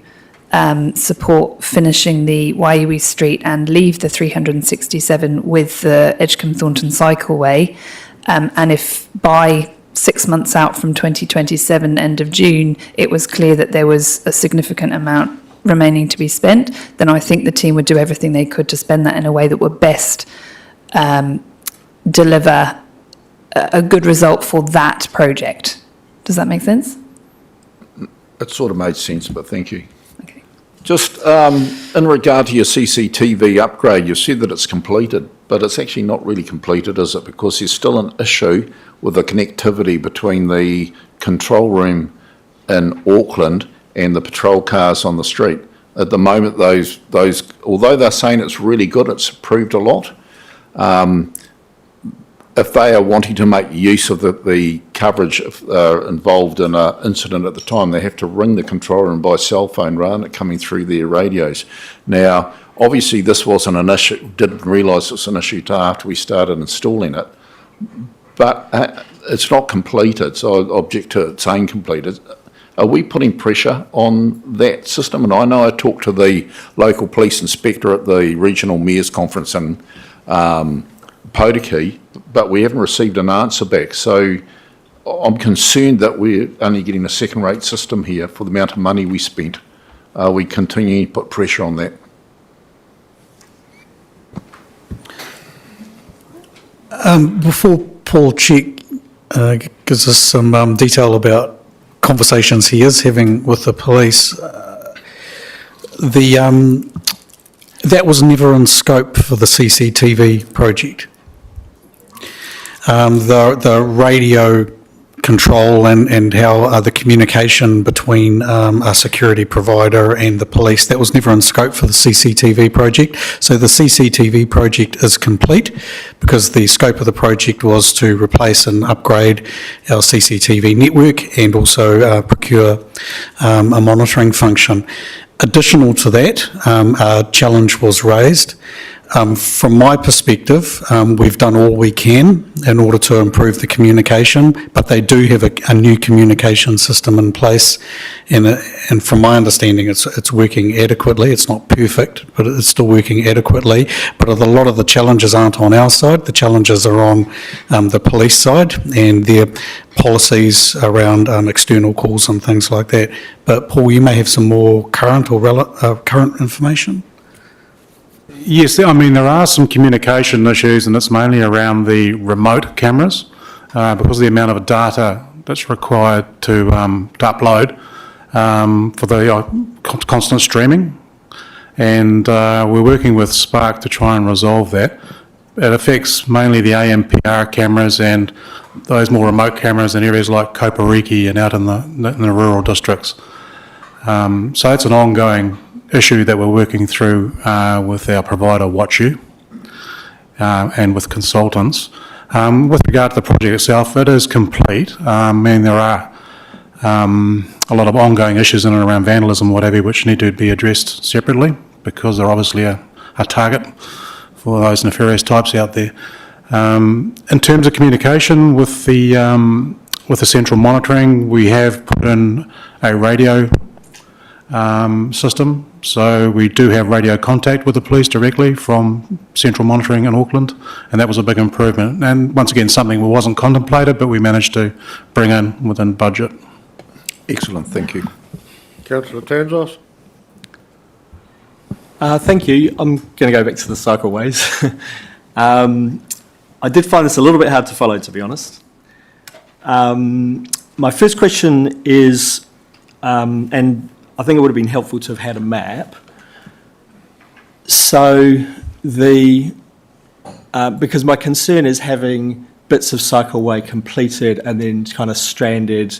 support finishing the Waiiwi Street and leave the 367 with the Edgecombe Thornton Cycleway, and if by 6 months out from 2027, end of June, it was clear that there was a significant amount remaining to be spent, then I think the team would do everything they could to spend that in a way that would best deliver a good result for that project. Does that make sense?
It sort of made sense, but thank you.
Okay.
Just in regard to your CCTV upgrade, you said that it's completed, but it's actually not really completed, is it? Because there's still an issue with the connectivity between the control room in Auckland and the patrol cars on the street. At the moment, those although they're saying it's really good, it's improved a lot. If they are wanting to make use of the coverage involved in an incident at the time, they have to ring the control room by cell phone rather than it coming through their radios. Now, obviously this wasn't an issue, didn't realise it was an issue till after we started installing it, but it's not completed, so I object to it saying completed. Are we putting pressure on that system? And I know I talked to the local police inspector at the regional mayor's conference in Potiki, but we haven't received an answer back. So I'm concerned that we're only getting a second-rate system here for the amount of money we spent. We continue to put pressure on that.
Before Paul Check gives us some detail about conversations he is having with the police, that was never in scope for the CCTV project. The radio control and how the communication between a security provider and the police, that was never in scope for the CCTV project. So the CCTV project is complete because the scope of the project was to replace and upgrade our CCTV network and also procure a monitoring function. Additional to that, a challenge was raised. From my perspective, we've done all we can in order to improve the communication, but they do have a new communication system in place, and from my understanding, it's working adequately. It's not perfect, but it's still working adequately. But a lot of the challenges aren't on our side. The challenges are on the police side and their policies around external calls and things like that. But Paul, you may have some more current or current information.
Yes, I mean, there are some communication issues, and it's mainly around the remote cameras because of the amount of data that's required to upload for the constant streaming. And we're working with Spark to try and resolve that. It affects mainly the AMPR cameras and those more remote cameras in areas like Kopariki and out in the rural districts. So it's an ongoing issue that we're working through with our provider WatchU and with consultants. With regard to the project itself, it is complete. I mean, there are a lot of ongoing issues in and around vandalism, whatever, which need to be addressed separately because they're obviously a target for those nefarious types out there. In terms of communication with the with the central monitoring, we have put in a radio system. So we do have radio contact with the police directly from central monitoring in Auckland, and that was a big improvement. And once again, something that wasn't contemplated, but we managed to bring in within budget.
Excellent, thank you.
Councillor Tanzos?
Thank you. I'm going to go back to the cycleways. I did find this a little bit hard to follow, to be honest. My first question is, and I think it would have been helpful to have had a map. So because my concern is having bits of cycleway completed and then kind of stranded,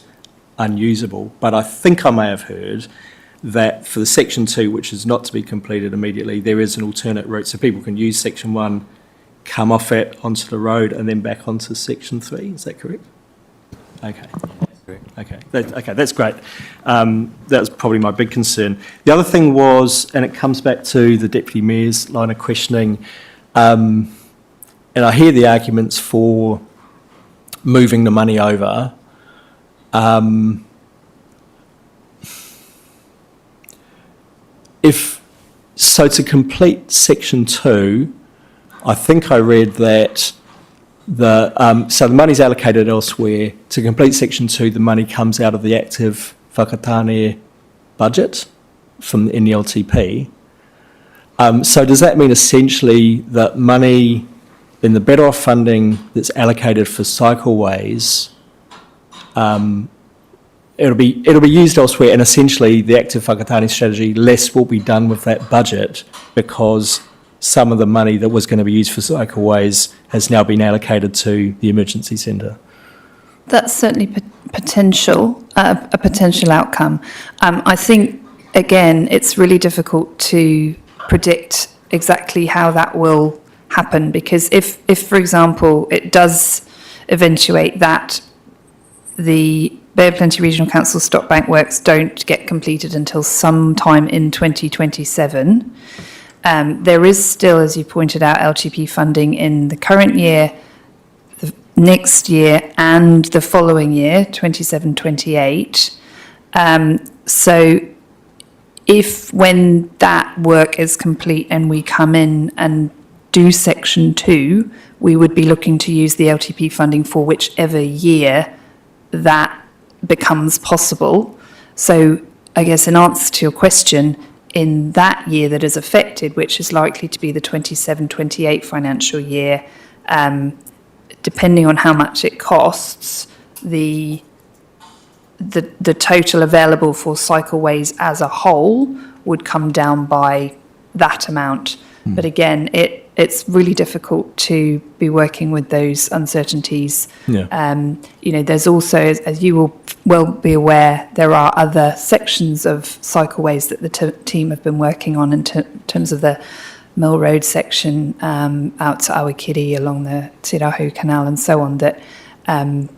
unusable. But I think I may have heard that for the section 2, which is not to be completed immediately, there is an alternate route, so people can use section 1, come off it onto the road, and then back onto section 3. Is that correct? Okay. Okay, that's great. That was probably my big concern. The other thing was, and it comes back to the Deputy Mayor's line of questioning, and I hear the arguments for moving the money over. So to complete section 2, I think I read that so the money's allocated elsewhere. To complete section 2, the money comes out of the active whakatane budget in the LTP. So does that mean essentially that money in the better off funding that's allocated for cycleways, it'll be used elsewhere, and essentially the active whakatane strategy, less will be done with that budget because some of the money that was going to be used for cycleways has now been allocated to the emergency centre?
That's certainly a potential outcome. I think, again, it's really difficult to predict exactly how that will happen, because if for example, it does eventuate that the Bay of Plenty Regional Council stock bank works don't get completed until sometime in 2027, there is still, as you pointed out, LTP funding in the current year, the next year, and the following year, 27-28. So if when that work is complete and we come in and do section 2, we would be looking to use the LTP funding for whichever year that becomes possible. So I guess in answer to your question, in that year that is affected, which is likely to be the 27-28 financial year, depending on how much it costs, the total available for cycleways as a whole would come down by that amount. But again, it's really difficult to be working with those uncertainties.
Yeah.
There's also, as you will well be aware, there are other sections of cycleways that the team have been working on in terms of the Mill Road section out to Awakiri along the Te Rahu Canal and so on, that I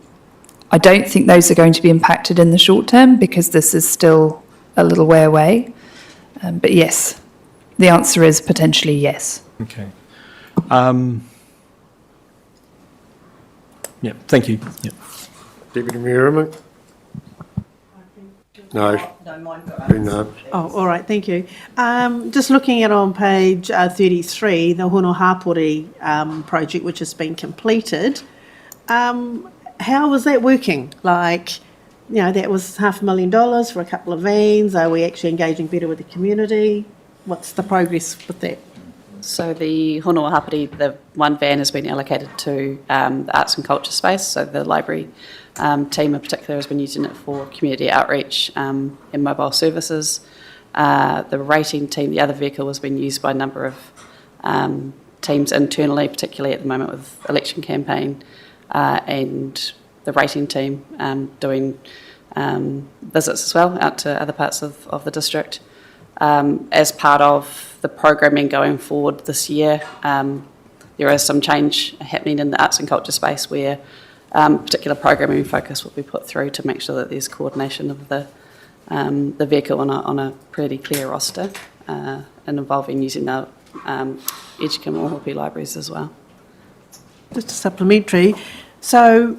don't think those are going to be impacted in the short term because this is still a little way away. But yes, the answer is potentially yes.
Okay. Yeah, thank you. Yeah.
Deputy Mayor Emmett? No. No.
Oh, all right, thank you. Just looking at on page 33, the Hono Hapori project, which has been completed, how was that working? That was $500,000 for a couple of vans. Are we actually engaging better with the community? What's the progress with that?
So the Honua Hapori, the one van has been allocated to the arts and culture space. So the library team in particular has been using it for community outreach and mobile services. The rating team, the other vehicle, has been used by a number of teams internally, particularly at the moment with election campaign, and the rating team doing visits as well out to other parts of the district. As part of the programming going forward this year, there is some change happening in the arts and culture space where particular programming focus will be put through to make sure that there's coordination of the vehicle on a pretty clear roster and involving using the Edgecombe or Hopi libraries as well.
Just a supplementary. So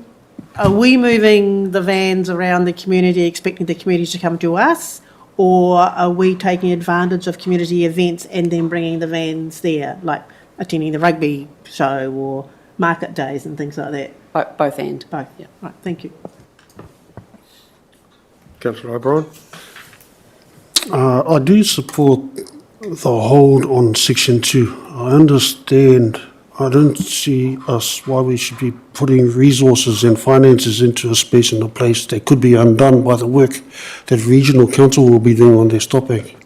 are we moving the vans around the community, expecting the community to come to us? Or are we taking advantage of community events and then bringing the vans there, like attending the rugby show or market days and things like that?
Both and.
Both, yeah. Right, thank you.
Councillor O'Brien?
I do support the hold on Section 2. I understand, I don't see us why we should be putting resources and finances into a space and a place that could be undone by the work that regional council will be doing on their stopping.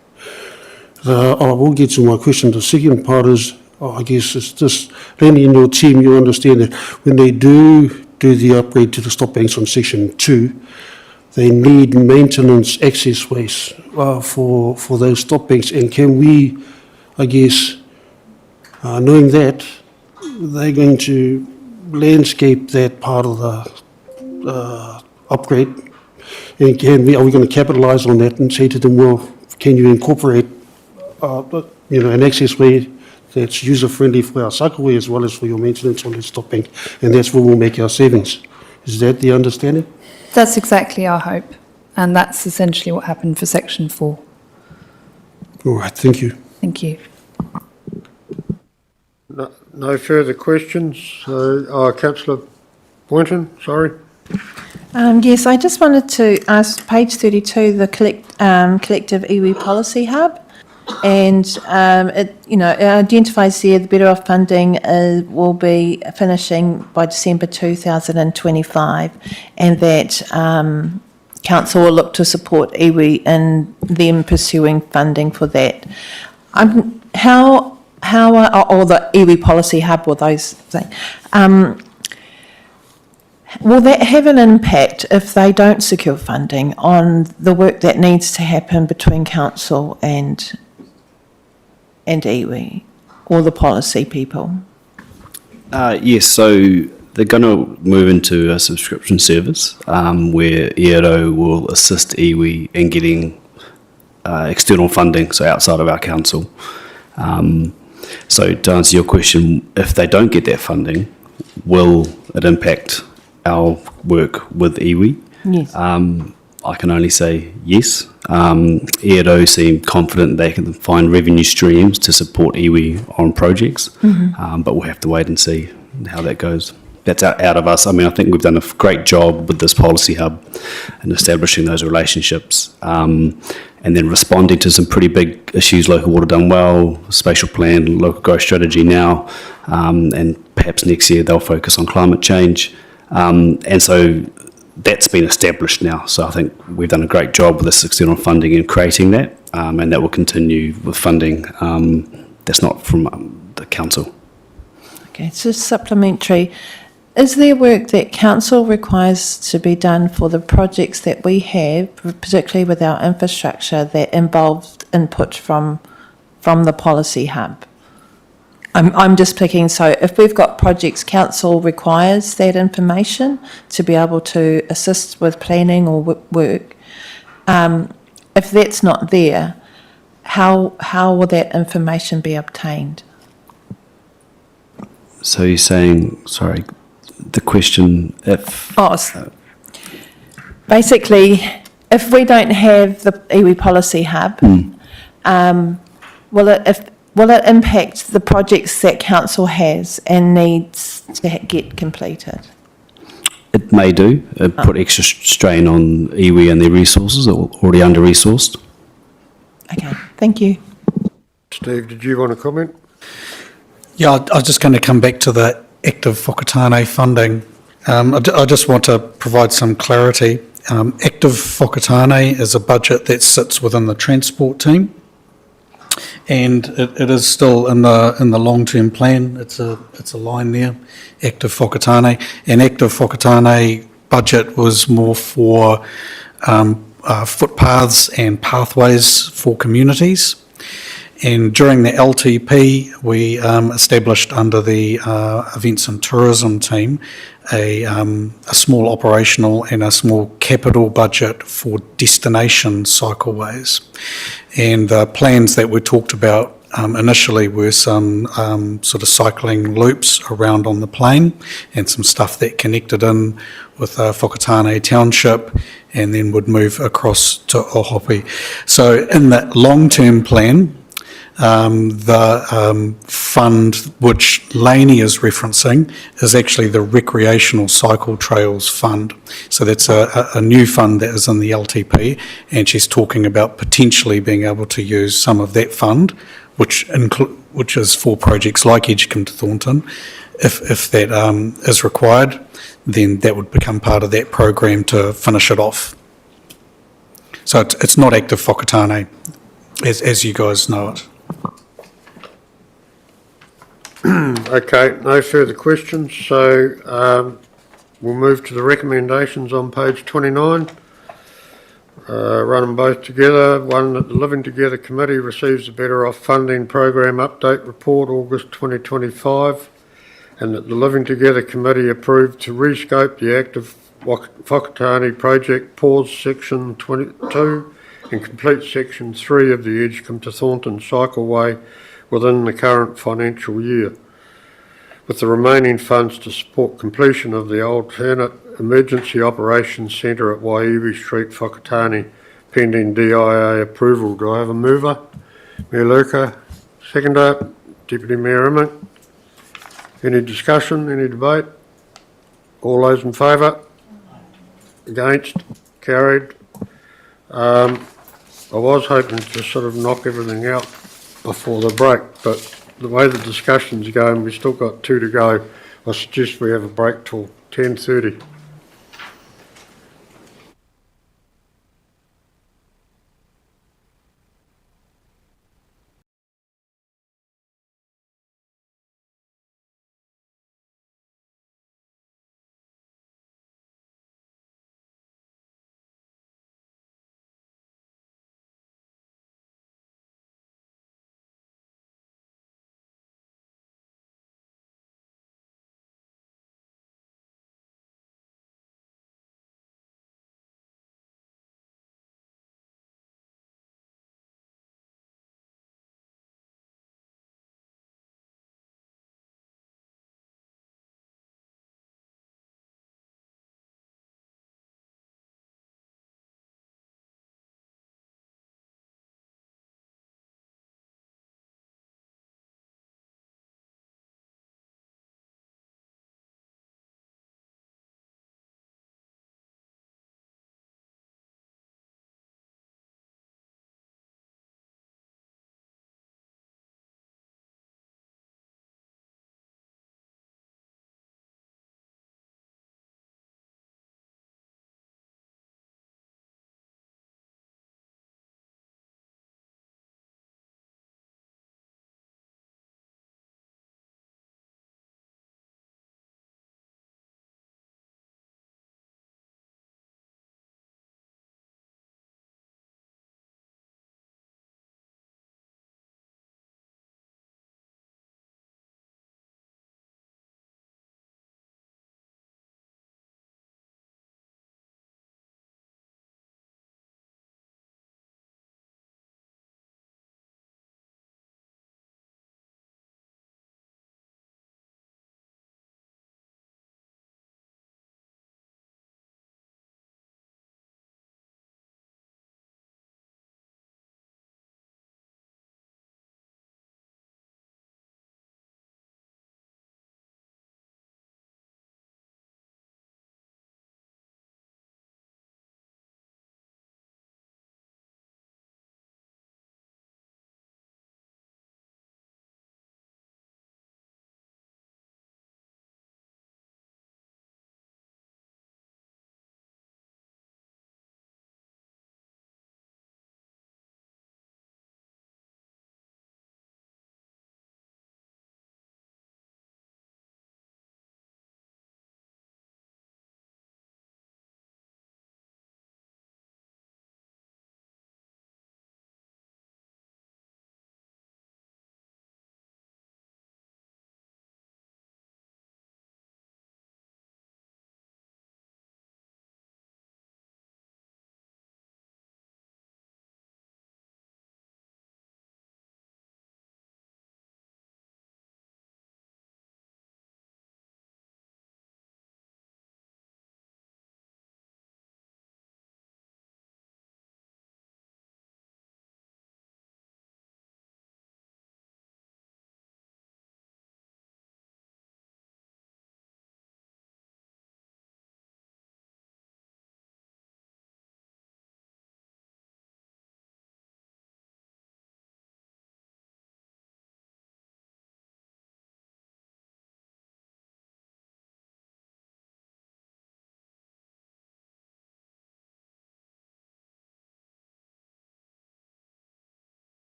I will get to my question. The second part is, I guess it's this, Lenny and your team, you understand that when they do the upgrade to the stop banks on Section 2, they need maintenance access ways for those stop banks. And can we, I guess, knowing that, they're going to landscape that part of the upgrade, and are we going to capitalise on that and say to them, well, can you incorporate an access way that's user-friendly for our cycleway as well as for your maintenance on the stop bank, and that's where we'll make our savings. Is that the understanding?
That's exactly our hope, and that's essentially what happened for Section 4.
All right, thank you.
Thank you.
No further questions. So, Councillor Boynton, sorry.
Yes, I just wanted to ask page 32, the collective iwi policy hub, and it identifies there the Better Off funding will be finishing by December 2025, and that council will look to support iwi in them pursuing funding for that. How are the iwi policy hub or those things? Will that have an impact if they don't secure funding on the work that needs to happen between council and iwi, or the policy people?
Yes, so they're going to move into a subscription service where ERO will assist iwi in getting external funding, so outside of our council. So to answer your question, if they don't get that funding, will it impact our work with iwi?
Yes.
I can only say yes. ERO seem confident they can find revenue streams to support iwi on projects, but we'll have to wait and see how that goes. That's out of us. I mean, I think we've done a great job with this policy hub in establishing those relationships, and then responding to some pretty big issues. Local water done well, spatial plan, local growth strategy now, and perhaps next year they'll focus on climate change. And so that's been established now. So I think we've done a great job with this external funding in creating that, and that will continue with funding that's not from the council.
Okay, so supplementary. Is there work that council requires to be done for the projects that we have, particularly with our infrastructure, that involves input from the policy hub? I'm just picking, so if we've got projects, council requires that information to be able to assist with planning or work. If that's not there, how will that information be obtained?
So you're saying, sorry, the question if...
Basically, if we don't have the iwi policy hub, will it impact the projects that council has and needs to get completed?
It may do. Put extra strain on iwi and their resources that are already under-resourced.
Okay, thank you.
Steve, did you want to comment?
Yeah, I was just going to come back to the active whakatane funding. I just want to provide some clarity. Active whakatane is a budget that sits within the transport team, and it is still in the long-term plan. It's a line there, active whakatane, and active whakatane budget was more for footpaths and pathways for communities. And during the LTP, we established under the events and tourism team a small operational and a small capital budget for destination cycleways. And the plans that were talked about initially were some sort of cycling loops around on the plain and some stuff that connected in with Whakatane Township and then would move across to Ohope. So in that long-term plan, the fund which Laney is referencing is actually the Recreational Cycle Trails Fund. So that's a new fund that is in the LTP, and she's talking about potentially being able to use some of that fund, which is for projects like Edgecombe to Thornton. If that is required, then that would become part of that program to finish it off. So it's not active Whakatane, as you guys know it.
Okay, no further questions, so we'll move to the recommendations on page 29. Run them both together. One, that the Living Together Committee receives the Better Off Funding Program Update Report, August 2025, and that the Living Together Committee approved to rescope the active Whakatane project, pause section 22 and complete section 3 of the Edgecombe to Thornton cycleway within the current financial year, with the remaining funds to support completion of the alternate emergency operations centre at Waiiwi Street, Whakatane, pending DIA approval. Do I have a mover? Mayor Lurker, seconder, Deputy Mayor Emmett. Any discussion, any debate? All those in favour? Against? Carried. I was hoping to sort of knock everything out before the break, but the way the discussion's going, we've still got 2 to go. I suggest we have a break till 10:30.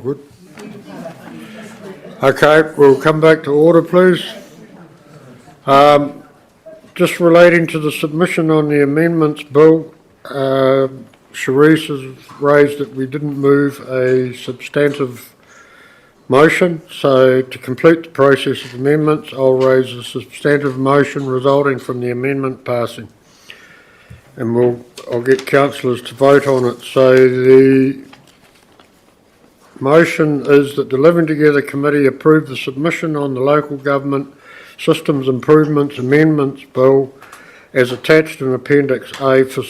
good. Okay, we'll come back to order, please. Just relating to the submission on the amendments bill, Sharice has raised that we didn't move a substantive motion, so to complete the process of amendments, I'll raise a substantive motion resulting from the amendment passing. And I'll get councillors to vote on it. So the motion is that the Living Together Committee approve the submission on the Local Government Systems Improvements Amendments Bill as attached in Appendix A for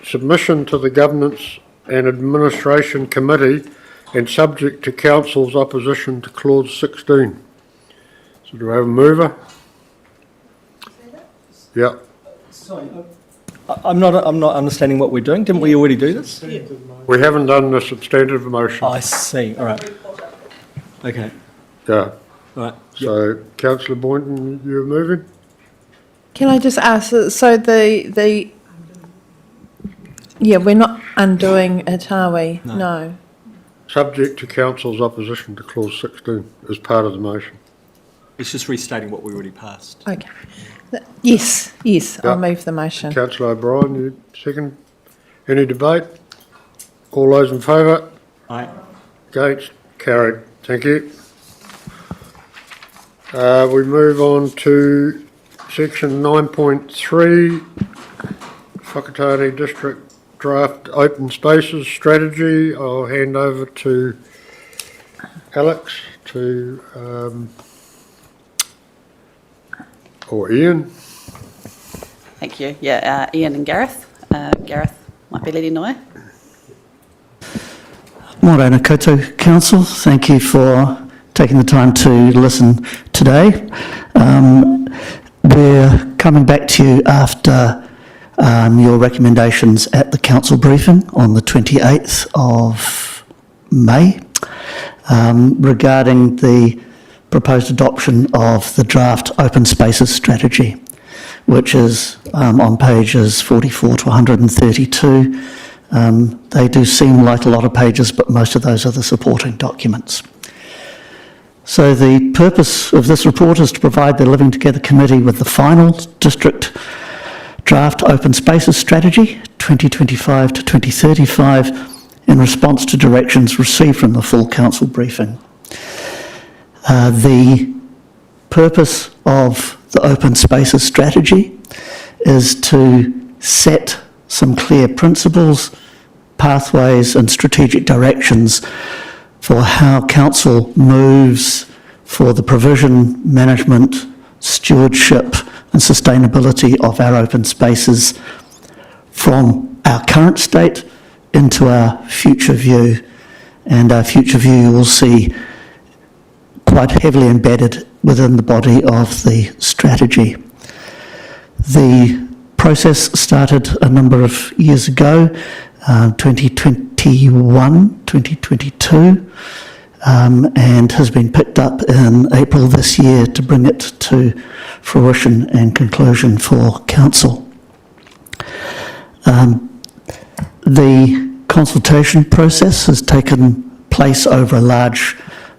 submission to the Governance and Administration Committee and subject to Council's opposition to Clause 16. So do I have a mover? Yeah.
Sorry, I'm not understanding what we're doing. Didn't we already do this?
We haven't done the substantive motion.
I see. All right. Okay.
Yeah.
All right.
So, Councillor Boynton, you're moving?
Can I just ask, so we're not undoing it, are we? No.
Subject to Council's opposition to Clause 16 as part of the motion.
It's just restating what we already passed.
Okay. Yes, I'll
Yeah.
move the motion.
Councillor O'Brien, you second. Any debate? All those in favour?
Aye.
Against? Carried. Thank you. We move on to section 9.3, Whakatane District Draft Open Spaces Strategy. I'll hand over to Alex or Ian.
Thank you. Yeah, Ian and Gareth. Gareth might be leading the way.
Morena koutou, Council. Thank you for taking the time to listen today. We're coming back to you after your recommendations at the Council briefing on the 28th of May regarding the proposed adoption of the draft Open Spaces Strategy, which is on pages 44 to 132. They do seem like a lot of pages, but most of those are the supporting documents. So the purpose of this report is to provide the Living Together Committee with the final district draft Open Spaces Strategy 2025 to 2035 in response to directions received from the full Council briefing. The purpose of the Open Spaces Strategy is to set some clear principles, pathways and strategic directions for how Council moves for the provision, management, stewardship and sustainability of our open spaces from our current state into our future view. And our future view you will see quite heavily embedded within the body of the strategy. The process started a number of years ago, 2021, 2022, and has been picked up in April this year to bring it to fruition and conclusion for Council. The consultation process has taken place over a large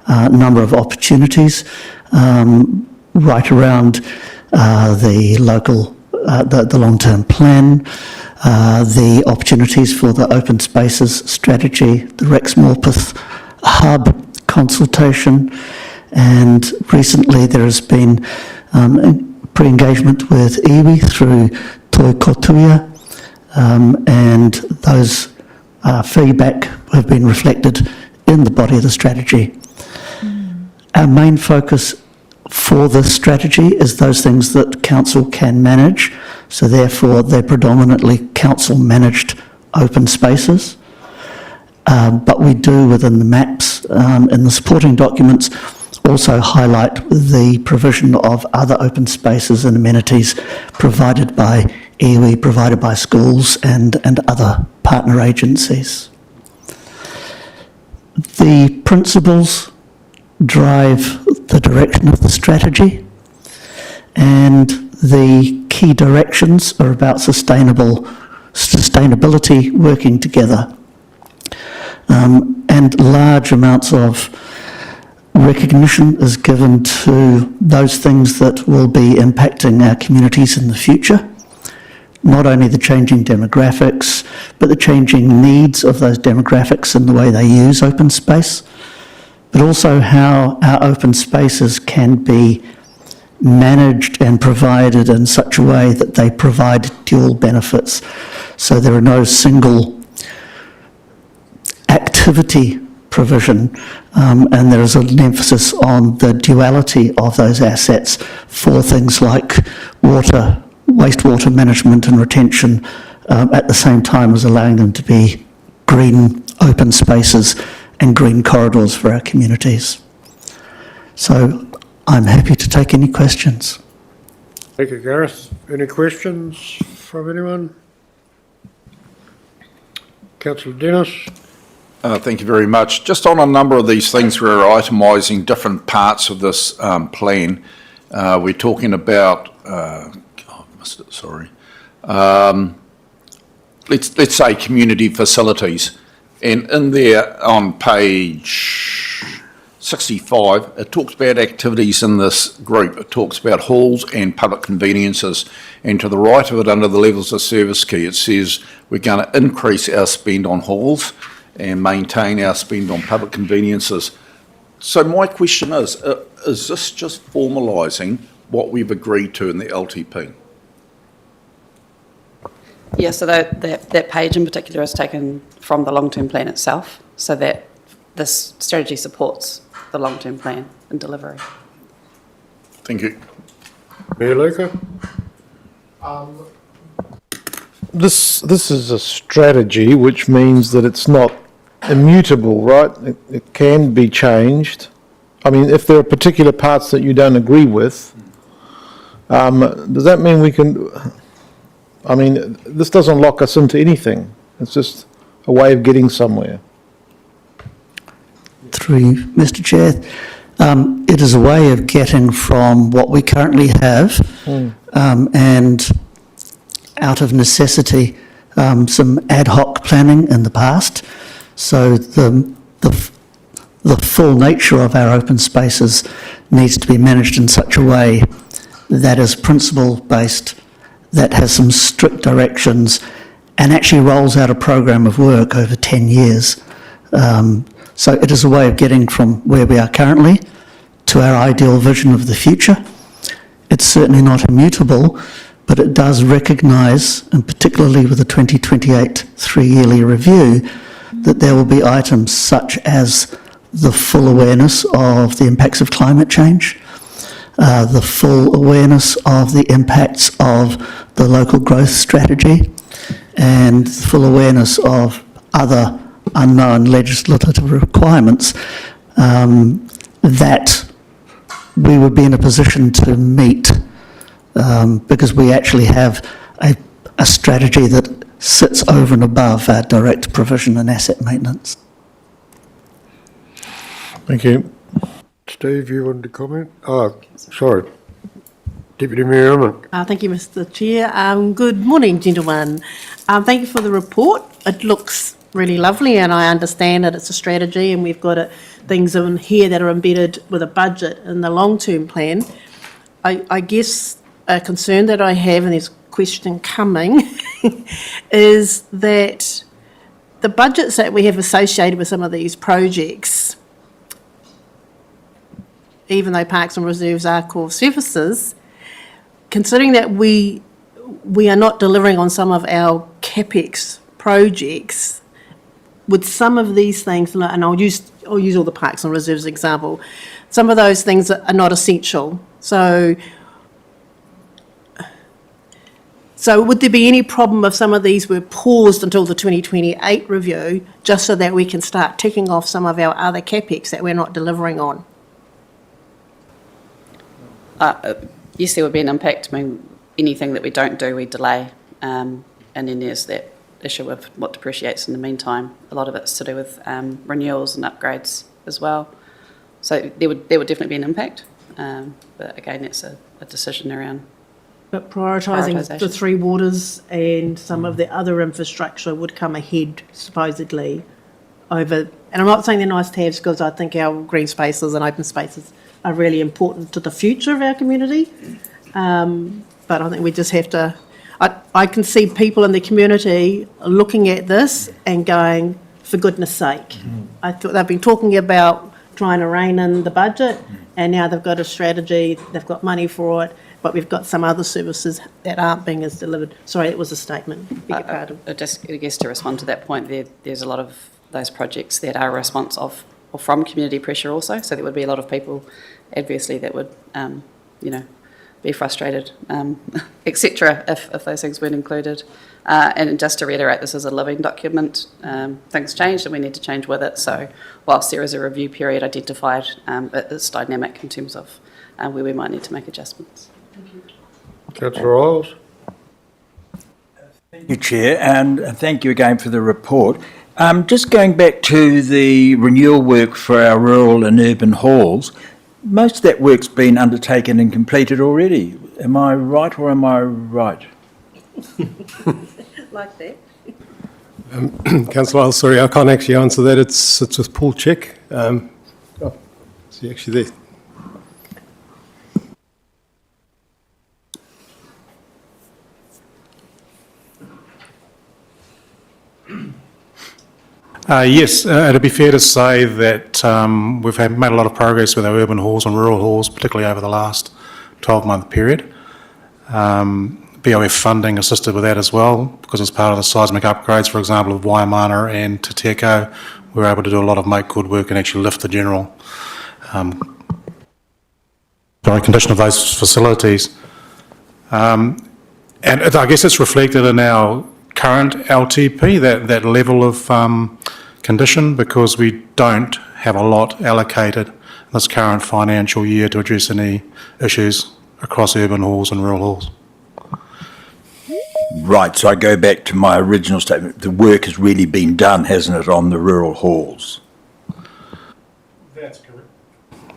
number of opportunities, right around the local, the long-term plan, the opportunities for the open spaces strategy, the Rex Morpeth Hub consultation, and recently there has been pre-engagement with iwi through Toi Kotuia, and those feedback have been reflected in the body of the strategy. Our main focus for this strategy is those things that Council can manage, so therefore they're predominantly Council-managed open spaces. But we do, within the maps in the supporting documents, also highlight the provision of other open spaces and amenities provided by iwi, provided by schools and other partner agencies. The principles drive the direction of the strategy, and the key directions are about sustainability working together. and large amounts of recognition is given to those things that will be impacting our communities in the future. Not only the changing demographics, but the changing needs of those demographics and the way they use open space, but also how our open spaces can be managed and provided in such a way that they provide dual benefits. So there are no single activity provision, and there is an emphasis on the duality of those assets for things like water, wastewater management and retention, at the same time as allowing them to be green open spaces and green corridors for our communities. So I'm happy to take any questions.
Thank you, Gareth. Any questions from anyone? Councillor Dennis?
Thank you very much. Just on a number of these things, we're itemising different parts of this plan. We're talking about, let's say community facilities. And in there on page 65, it talks about activities in this group. It talks about halls and public conveniences. And to the right of it, under the levels of service key, it says we're going to increase our spend on halls and maintain our spend on public conveniences. So my question is this just formalising what we've agreed to in the LTP?
Yeah, so that page in particular is taken from the long-term plan itself, so that this strategy supports the long-term plan and delivery.
Thank you.
Mayor Luca?
This is a strategy, which means that it's not immutable, right? It can be changed. I mean, if there are particular parts that you don't agree with, does that mean we can... I mean, this doesn't lock us into anything. It's just a way of getting somewhere.
Through you, Mr. Chair, it is a way of getting from what we currently have and out of necessity some ad hoc planning in the past. So the full nature of our open spaces needs to be managed in such a way that is principle-based, that has some strict directions, and actually rolls out a program of work over 10 years. So it is a way of getting from where we are currently to our ideal vision of the future. It's certainly not immutable, but it does recognise, and particularly with the 2028 three-yearly review, that there will be items such as the full awareness of the impacts of climate change, the full awareness of the impacts of the local growth strategy, and the full awareness of other unknown legislative requirements that we would be in a position to meet because we actually have a strategy that sits over and above our direct provision and asset maintenance.
Thank you. Steve, you wanted to comment? Oh, sorry. Deputy Mayor Emmett.
Thank you, Mr. Chair. Good morning, gentlemen. Thank you for the report. It looks really lovely, and I understand that it's a strategy, and we've got things in here that are embedded with a budget in the long-term plan. I guess a concern that I have, and there's a question coming, is that the budgets that we have associated with some of these projects, even though parks and reserves are core services, considering that we are not delivering on some of our CapEx projects, with some of these things, and I'll use all the parks and reserves example, some of those things are not essential. So would there be any problem if some of these were paused until the 2028 review, just so that we can start ticking off some of our other CapEx that we're not delivering on?
Yes, there would be an impact. I mean, anything that we don't do, we delay. And then there's that issue of what depreciates in the meantime. A lot of it's to do with renewals and upgrades as well. So there would definitely be an impact. But again, it's a decision around.
But prioritising the three waters and some of the other infrastructure would come ahead, supposedly, over, and I'm not saying they're nice to have, because I think our green spaces and open spaces are really important to the future of our community. But I think we just have to, I can see people in the community looking at this and going, for goodness sake. I thought they've been talking about trying to rein in the budget, and now they've got a strategy, they've got money for it, but we've got some other services that aren't being as delivered. Sorry, it was a statement. Beg your pardon.
I guess to respond to that point, there's a lot of those projects that are a response of or from community pressure also. So there would be a lot of people, adversely, that would, be frustrated, etc. if those things weren't included. And just to reiterate, this is a living document. Things changed and we need to change with it. So whilst there is a review period identified, it's dynamic in terms of where we might need to make adjustments.
Councillor Isles.
Thank you, Chair, and thank you again for the report. Just going back to the renewal work for our rural and urban halls, most of that work's been undertaken and completed already. Am I right or am I right?
Like that.
Councillor Isles, sorry, I can't actually answer that. It's with Paul Chick. Is he actually there?
Yes, it'd be fair to say that we've made a lot of progress with our urban halls and rural halls, particularly over the last 12-month period. BOF funding assisted with that as well, because as part of the seismic upgrades, for example, of Waimana and Te Teko, we were able to do a lot of make good work and actually lift the general condition of those facilities. And I guess it's reflected in our current LTP, that level of condition, because we don't have a lot allocated this current financial year to address any issues across urban halls and rural halls.
Right, so I go back to my original statement. The work has really been done, hasn't it, on the rural halls?
That's correct.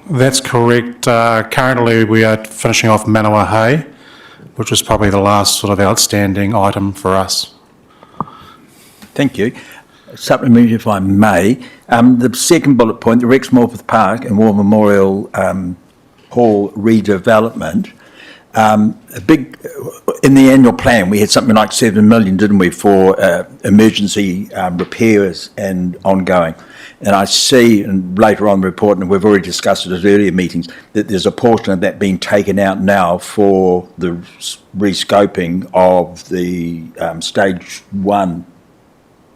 That's correct. Currently we are finishing off Manawa, which was probably the last sort of outstanding item for us.
Thank you. Supplementary, if I may. The second bullet point, the Rex Morpeth Park and War Memorial Hall redevelopment. In the annual plan, we had something like 7 million, didn't we, for emergency repairs and ongoing. And I see, and later on the report, and we've already discussed it at earlier meetings, that there's a portion of that being taken out now for the rescoping of the stage 1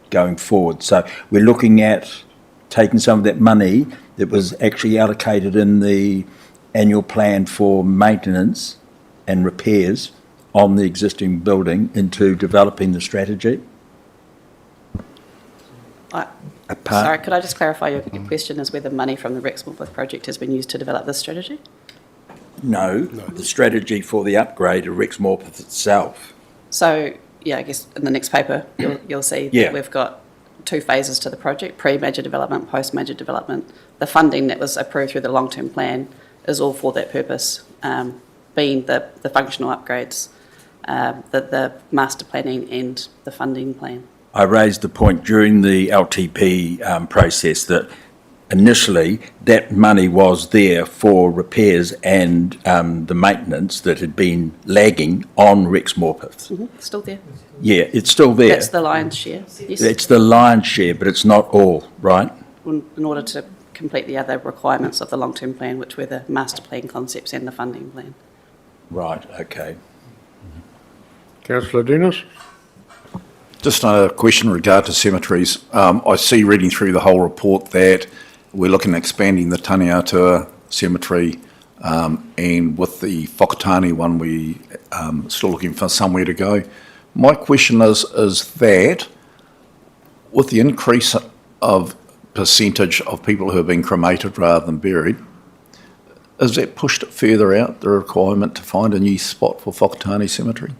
going forward. So we're looking at taking some of that money that was actually allocated in the annual plan for maintenance and repairs on the existing building into developing the strategy.
Sorry, could I just clarify your question is whether money from the Rex Morpeth project has been used to develop this strategy?
No, the strategy for the upgrade of Rex Morpeth itself.
So, yeah, I guess in the next paper you'll see that we've got 2 phases to the project, pre-major development, post-major development. The funding that was approved through the long-term plan is all for that purpose, being the functional upgrades, the master planning and the funding plan.
I raised the point during the LTP process that initially that money was there for repairs and the maintenance that had been lagging on Rex Morpeth.
Still there.
Yeah, it's still there.
That's the lion's share, yes.
It's the lion's share, but it's not all, right?
In order to complete the other requirements of the long-term plan, which were the master plan concepts and the funding plan.
Right, okay.
Councillor Dennis.
Just a question in regard to cemeteries. I see reading through the whole report that we're looking at expanding the Taneatua cemetery, and with the Whakatane one, we still looking for somewhere to go. My question is that with the increase of percentage of people who have been cremated rather than buried, has that pushed it further out, the requirement to find a new spot for Whakatane cemetery?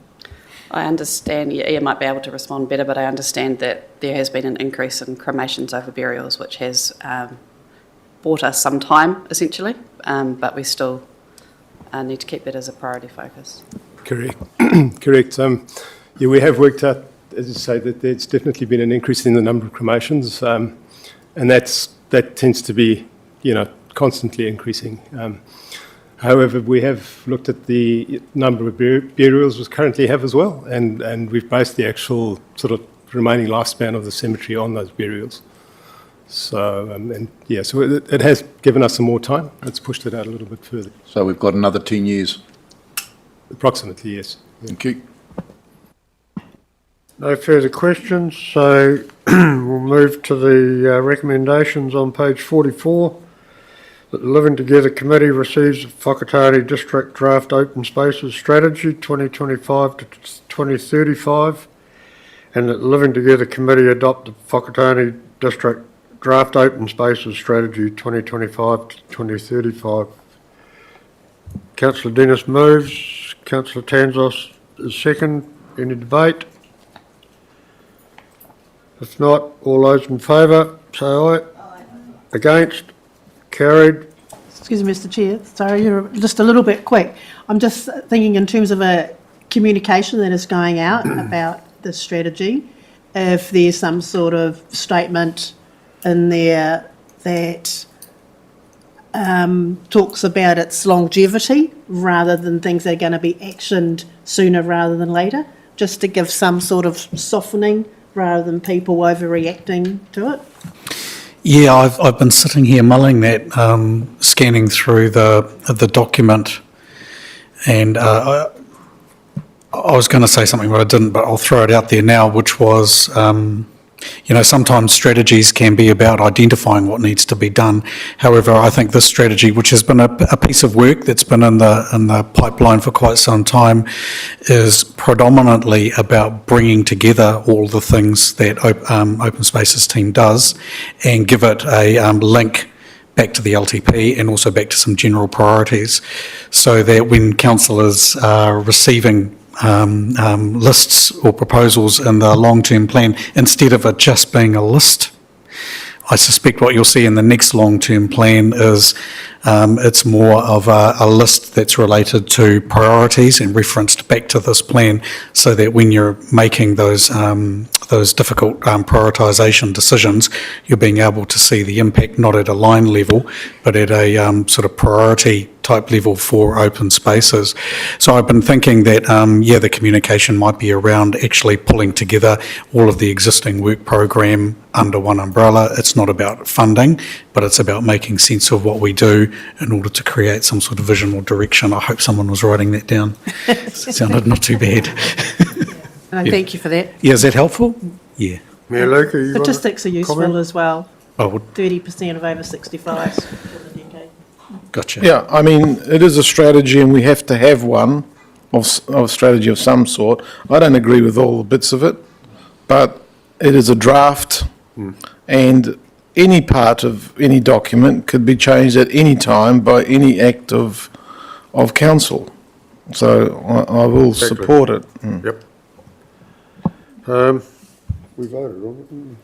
I understand, Ian might be able to respond better, but I understand that there has been an increase in cremations over burials, which has bought us some time, essentially, but we still need to keep that as a priority focus.
Correct. Correct. We have worked out, as you say, that there's definitely been an increase in the number of cremations. and that tends to be, constantly increasing. However, we have looked at the number of burials we currently have as well, and we've based the actual sort of remaining lifespan of the cemetery on those burials. So, so it has given us some more time. It's pushed it out a little bit further.
So we've got another 10 years.
Approximately, yes.
Thank you.
No further questions, so we'll move to the recommendations on page 44. That the Living Together Committee receives the Whakatane District Draft Open Spaces Strategy 2025 to 2035, and that the Living Together Committee adopt the Whakatane District Draft Open Spaces Strategy 2025 to 2035. Councillor Dennis moves, Councillor Tanzos is second. Any debate? If not, all those in favour, say aye. Aye. Against? Carried.
Excuse me, Mr Chair, sorry, you're just a little bit quick. I'm just thinking in terms of a communication that is going out about this strategy, if there's some sort of statement in there that talks about its longevity rather than things that are going to be actioned sooner rather than later, just to give some sort of softening rather than people overreacting to it.
Yeah, I've been sitting here mulling that, scanning through the document, and I was going to say something but I didn't, but I'll throw it out there now, which was, sometimes strategies can be about identifying what needs to be done. However, I think this strategy, which has been a piece of work that's been in the pipeline for quite some time, is predominantly about bringing together all the things that Open Spaces team does and give it a link back to the LTP and also back to some general priorities, so that when councillors are receiving lists or proposals in the long-term plan, instead of it just being a list, I suspect what you'll see in the next long-term plan is it's more of a list that's related to priorities and referenced back to this plan, so that when you're making those difficult prioritisation decisions, you're being able to see the impact not at a line level, but at a sort of priority type level for open spaces. So I've been thinking that, the communication might be around actually pulling together all of the existing work program under one umbrella. It's not about funding, but it's about making sense of what we do in order to create some sort of vision or direction. I hope someone was writing that down. It sounded not too bad.
And thank you for that.
Yeah, is that helpful? Yeah.
Mayor Luca, you
Statistics are useful
comment?
as well.
I would.
30% of over 65s for the decade.
Gotcha.
Yeah, I mean, it is a strategy and we have to have one of strategy of some sort. I don't agree with all the bits of it, but it is a draft and any part of any document could be changed at any time by any act of council. So I will support it.
Yep. We voted on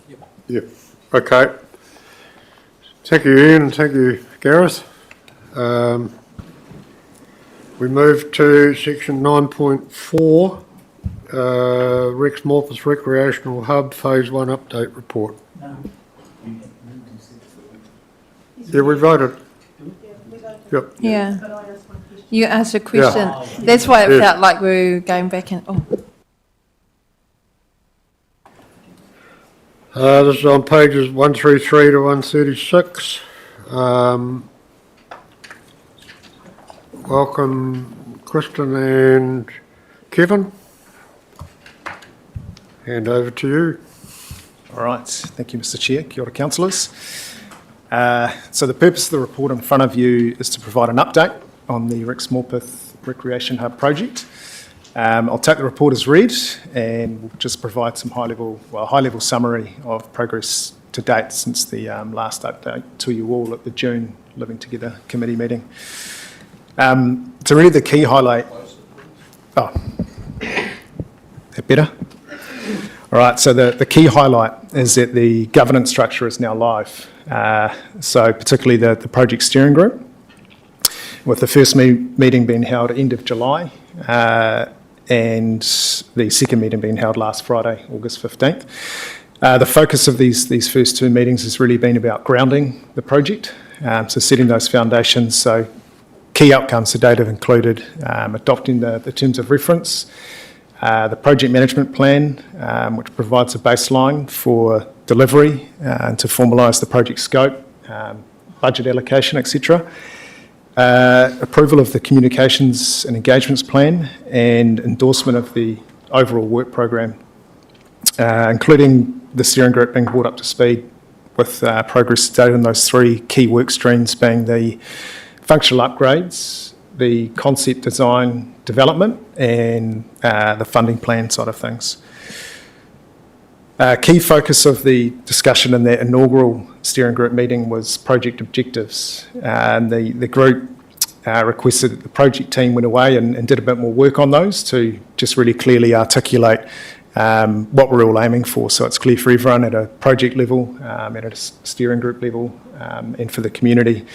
it. Yep. Okay. Thank you, Ian, and thank you, Gareth. We move to section 9.4, Morpeth Recreational Hub Phase 1 Update Report. Yeah, we voted. Yep.
Yeah. You asked a question. That's why it felt like we were going back and,
This is on pages 133 to 136. Welcome, Kristen and Kevin. Hand over to you.
All right. Thank you, Mr Chair. Kia ora, councillors. So the purpose of the report in front of you is to provide an update on the Morpeth Recreation Hub project. I'll take the report as read and we'll just provide some high-level summary of progress to date since the last update to you all at the June Living Together committee meeting. So really the key highlight... Oh, that better? All right, so the key highlight is that the governance structure is now live. So particularly the project steering group, with the first meeting being held at end of July, and the second meeting being held last Friday, August 15th. The focus of these first two meetings has really been about grounding the project, so setting those foundations. So key outcomes to date have included adopting the terms of reference, the project management plan, which provides a baseline for delivery and to formalise the project scope, budget allocation, etc. Approval of the communications and engagements plan and endorsement of the overall work program, including the steering group being brought up to speed with progress to date on those three key work streams being the functional upgrades, the concept design development and the funding plan side of things. Key focus of the discussion in that inaugural steering group meeting was project objectives. And the group requested that the project team went away and did a bit more work on those to just really clearly articulate what we're all aiming for. So it's clear for everyone at a project level, at a steering group level, and for the community.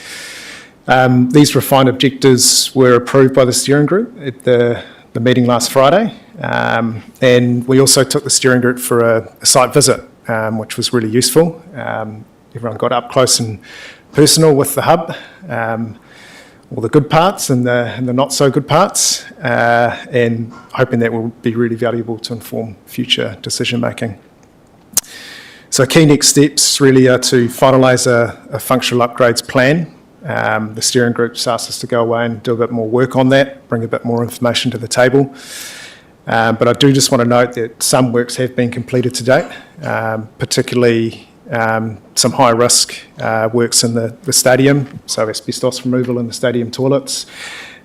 These refined objectives were approved by the steering group at the meeting last Friday. And we also took the steering group for a site visit, which was really useful. Everyone got up close and personal with the hub, all the good parts and the not so good parts, and hoping that will be really valuable to inform future decision making. So key next steps really are to finalise a functional upgrades plan. The steering group's asked us to go away and do a bit more work on that, bring a bit more information to the table. But I do just want to note that some works have been completed to date, particularly some high risk works in the stadium, so asbestos removal in the stadium toilets.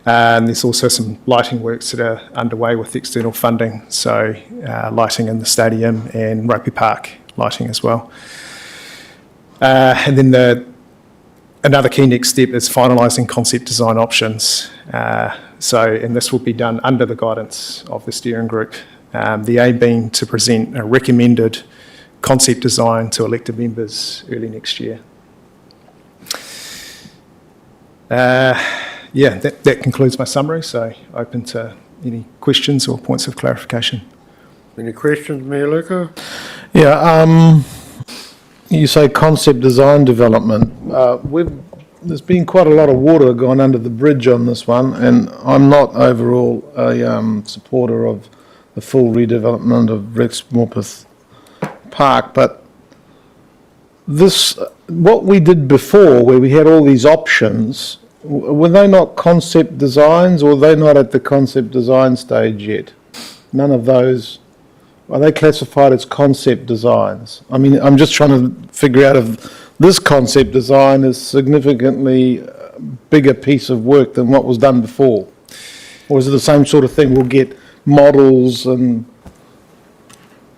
And there's also some lighting works that are underway with external funding, so lighting in the stadium and rugby park lighting as well. And then another key next step is finalising concept design options. And this will be done under the guidance of the steering group. The aim being to present a recommended concept design to elected members early next year. That concludes my summary, so open to any questions or points of clarification.
Any questions, Mayor Luca?
Yeah, you say concept design development. There's been quite a lot of water gone under the bridge on this one, and I'm not overall a supporter of the full redevelopment of Rex Morpeth Park, but what we did before, where we had all these options, were they not concept designs, or were they not at the concept design stage yet? None of those. Are they classified as concept designs? I mean, I'm just trying to figure out if this concept design is significantly bigger piece of work than what was done before. Or is it the same sort of thing? We'll get models and,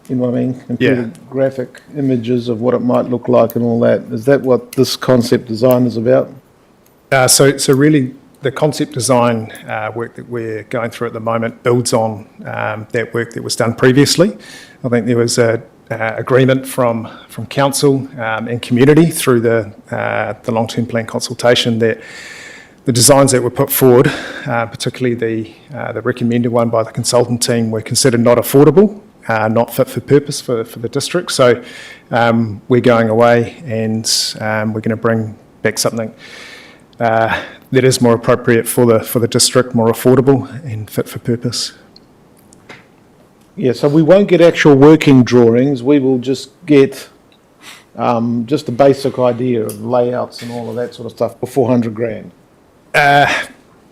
you know what I mean, computer graphic images of what it might look like and all that. Is that what this concept design is about?
So really, the concept design work that we're going through at the moment builds on that work that was done previously. I think there was a agreement from council and community through the long-term plan consultation that the designs that were put forward, particularly the recommended one by the consultant team, were considered not affordable, not fit for purpose for the district. So we're going away and we're going to bring back something that is more appropriate for the district, more affordable and fit for purpose.
Yeah, so we won't get actual working drawings. We will just get just a basic idea of layouts and all of that sort of stuff for 400 grand.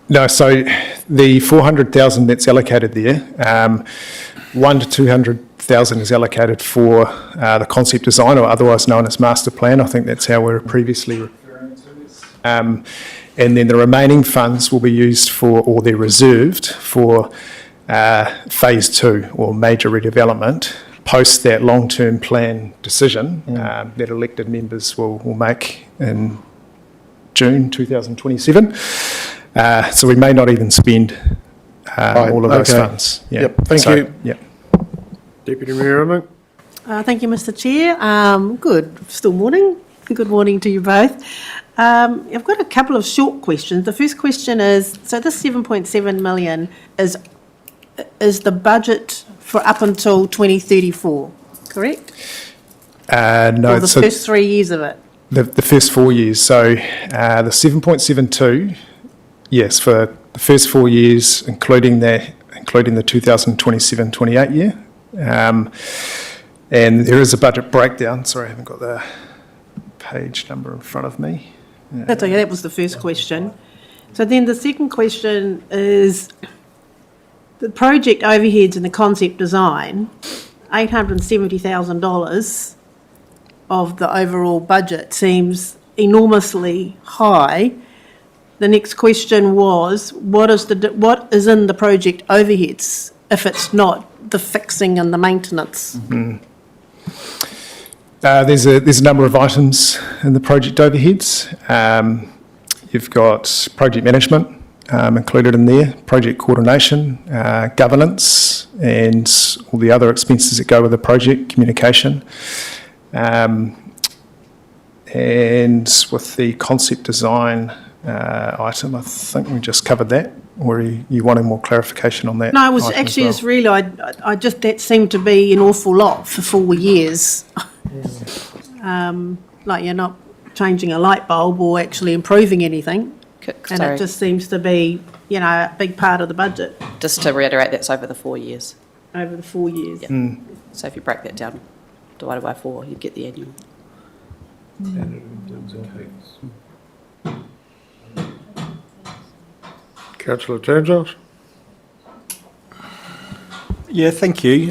No, so the 400,000 that's allocated there, 1 to 200,000 is allocated for the concept design, or otherwise known as master plan. I think that's how we were previously referring to this. And then the remaining funds will be used for, or they're reserved for, phase 2 or major redevelopment post that long-term plan decision that elected members will make in June 2027. So we may not even spend all of those funds. Yeah.
Yep. Thank you.
Yep.
Deputy Mayor Emmett.
Thank you, Mr. Chair. Good. Still morning. Good morning to you both. I've got a couple of short questions. The first question is, so this 7.7 million is the budget for up until 2034, correct?
No,
Or the
so
first 3 years of it?
the first 4 years. So the 7.72, yes, for the first 4 years, including the 2027-28 year. And there is a budget breakdown. Sorry, I haven't got the page number in front of me.
That's okay, that was the first question. So then the second question is, the project overheads and the concept design, $870,000 of the overall budget seems enormously high. The next question was, what is in the project overheads if it's not the fixing and the maintenance?
There's a number of items in the project overheads. You've got project management included in there, project coordination, governance, and all the other expenses that go with the project, communication. And with the concept design item, I think we just covered that. Or are you wanting more clarification on that?
No, I was
item as
actually
well?
just really, I just, that seemed to be an awful lot for 4 years. Like you're not changing a light bulb or actually improving anything. And
Sorry.
it just seems to be, a big part of the budget
Just to reiterate, that's over the 4 years.
over the 4 years.
So if you break that down, divided by 4, you'd get the annual.
Councillor Townsend?
Yeah, thank you.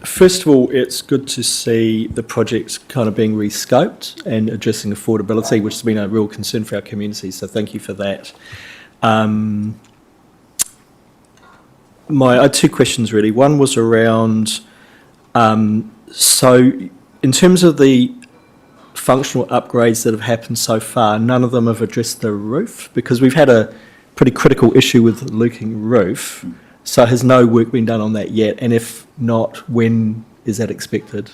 First of all, it's good to see the project kind of being rescoped and addressing affordability, which has been a real concern for our community, so thank you for that. I had two questions really. One was around, so in terms of the functional upgrades that have happened so far, none of them have addressed the roof, because we've had a pretty critical issue with the leaking roof. So has no work been done on that yet? And if not, when is that expected?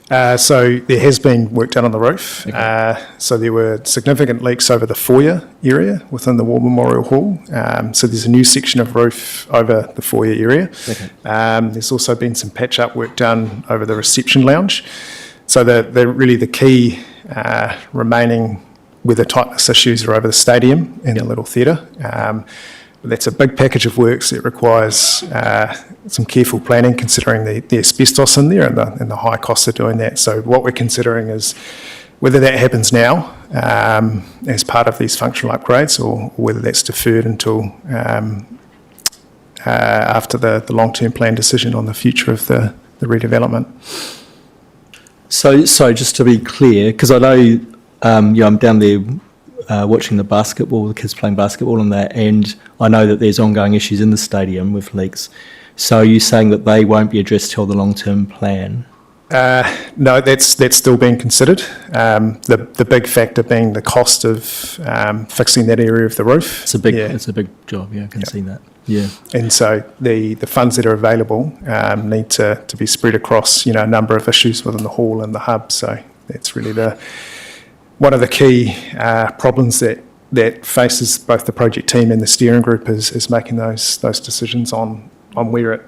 So there has been work done on the roof. So there were significant leaks over the foyer area within the War Memorial Hall. So there's a new section of roof over the foyer area. There's also been some patch-up work done over the reception lounge. So the key remaining weather tightness issues are over the stadium and the little theatre. That's a big package of works that requires some careful planning, considering the asbestos in there and the high cost of doing that. So what we're considering is whether that happens now as part of these functional upgrades, or whether that's deferred until after the long-term plan decision on the future of the redevelopment.
So just to be clear, because I know I'm down there watching the kids playing basketball and that, and I know that there's ongoing issues in the stadium with leaks. So are you saying that they won't be addressed till the long-term plan?
No, that's still being considered. The big factor being the cost of fixing that area of the roof.
It's a big job, yeah, I can see that. Yeah.
And so the funds that are available need to be spread across, a number of issues within the hall and the hub. So that's really one of the key problems that faces both the project team and the steering group is making those decisions on where it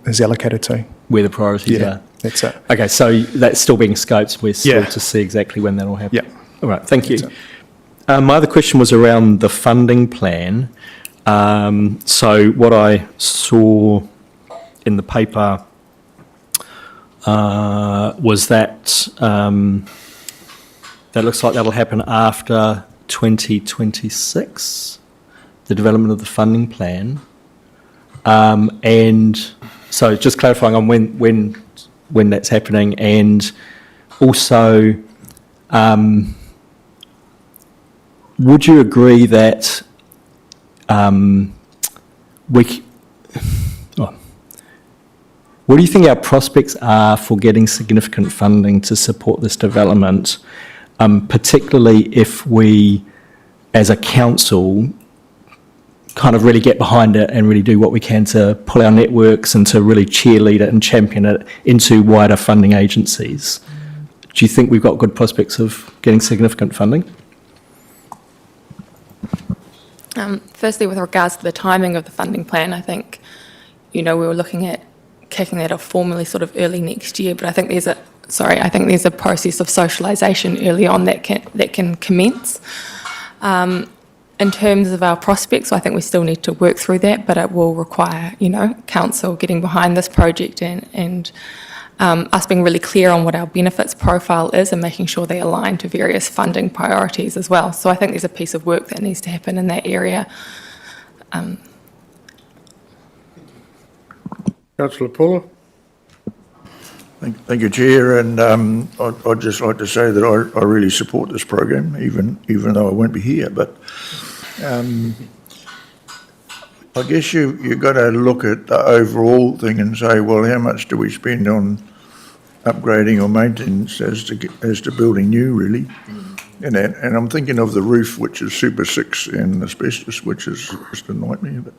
is allocated to.
Where the priorities are.
That's it.
Okay, so that's still being scoped. We're still to see exactly when that will happen.
Yeah.
All right, thank you. My other question was around the funding plan. So what I saw in the paper was that that looks like that'll happen after 2026, the development of the funding plan. And so just clarifying on when that's happening, and also would you agree that what do you think our prospects are for getting significant funding to support this development, particularly if we, as a council, kind of really get behind it and really do what we can to pull our networks and to really cheerlead it and champion it into wider funding agencies? Do you think we've got good prospects of getting significant funding?
Firstly, with regards to the timing of the funding plan, I think, we were looking at kicking that off formally sort of early next year, but I think there's a process of socialisation early on that can commence. In terms of our prospects, I think we still need to work through that, but it will require, council getting behind this project and us being really clear on what our benefits profile is and making sure they align to various funding priorities as well. So I think there's a piece of work that needs to happen in that area.
Councillor Puller.
Thank you, Chair, and I'd just like to say that I really support this program, even though I won't be here. But I guess you've got to look at the overall thing and say, well, how much do we spend on upgrading or maintenance as to building new, really? And I'm thinking of the roof, which is Super 6, and asbestos, which is just a nightmare. But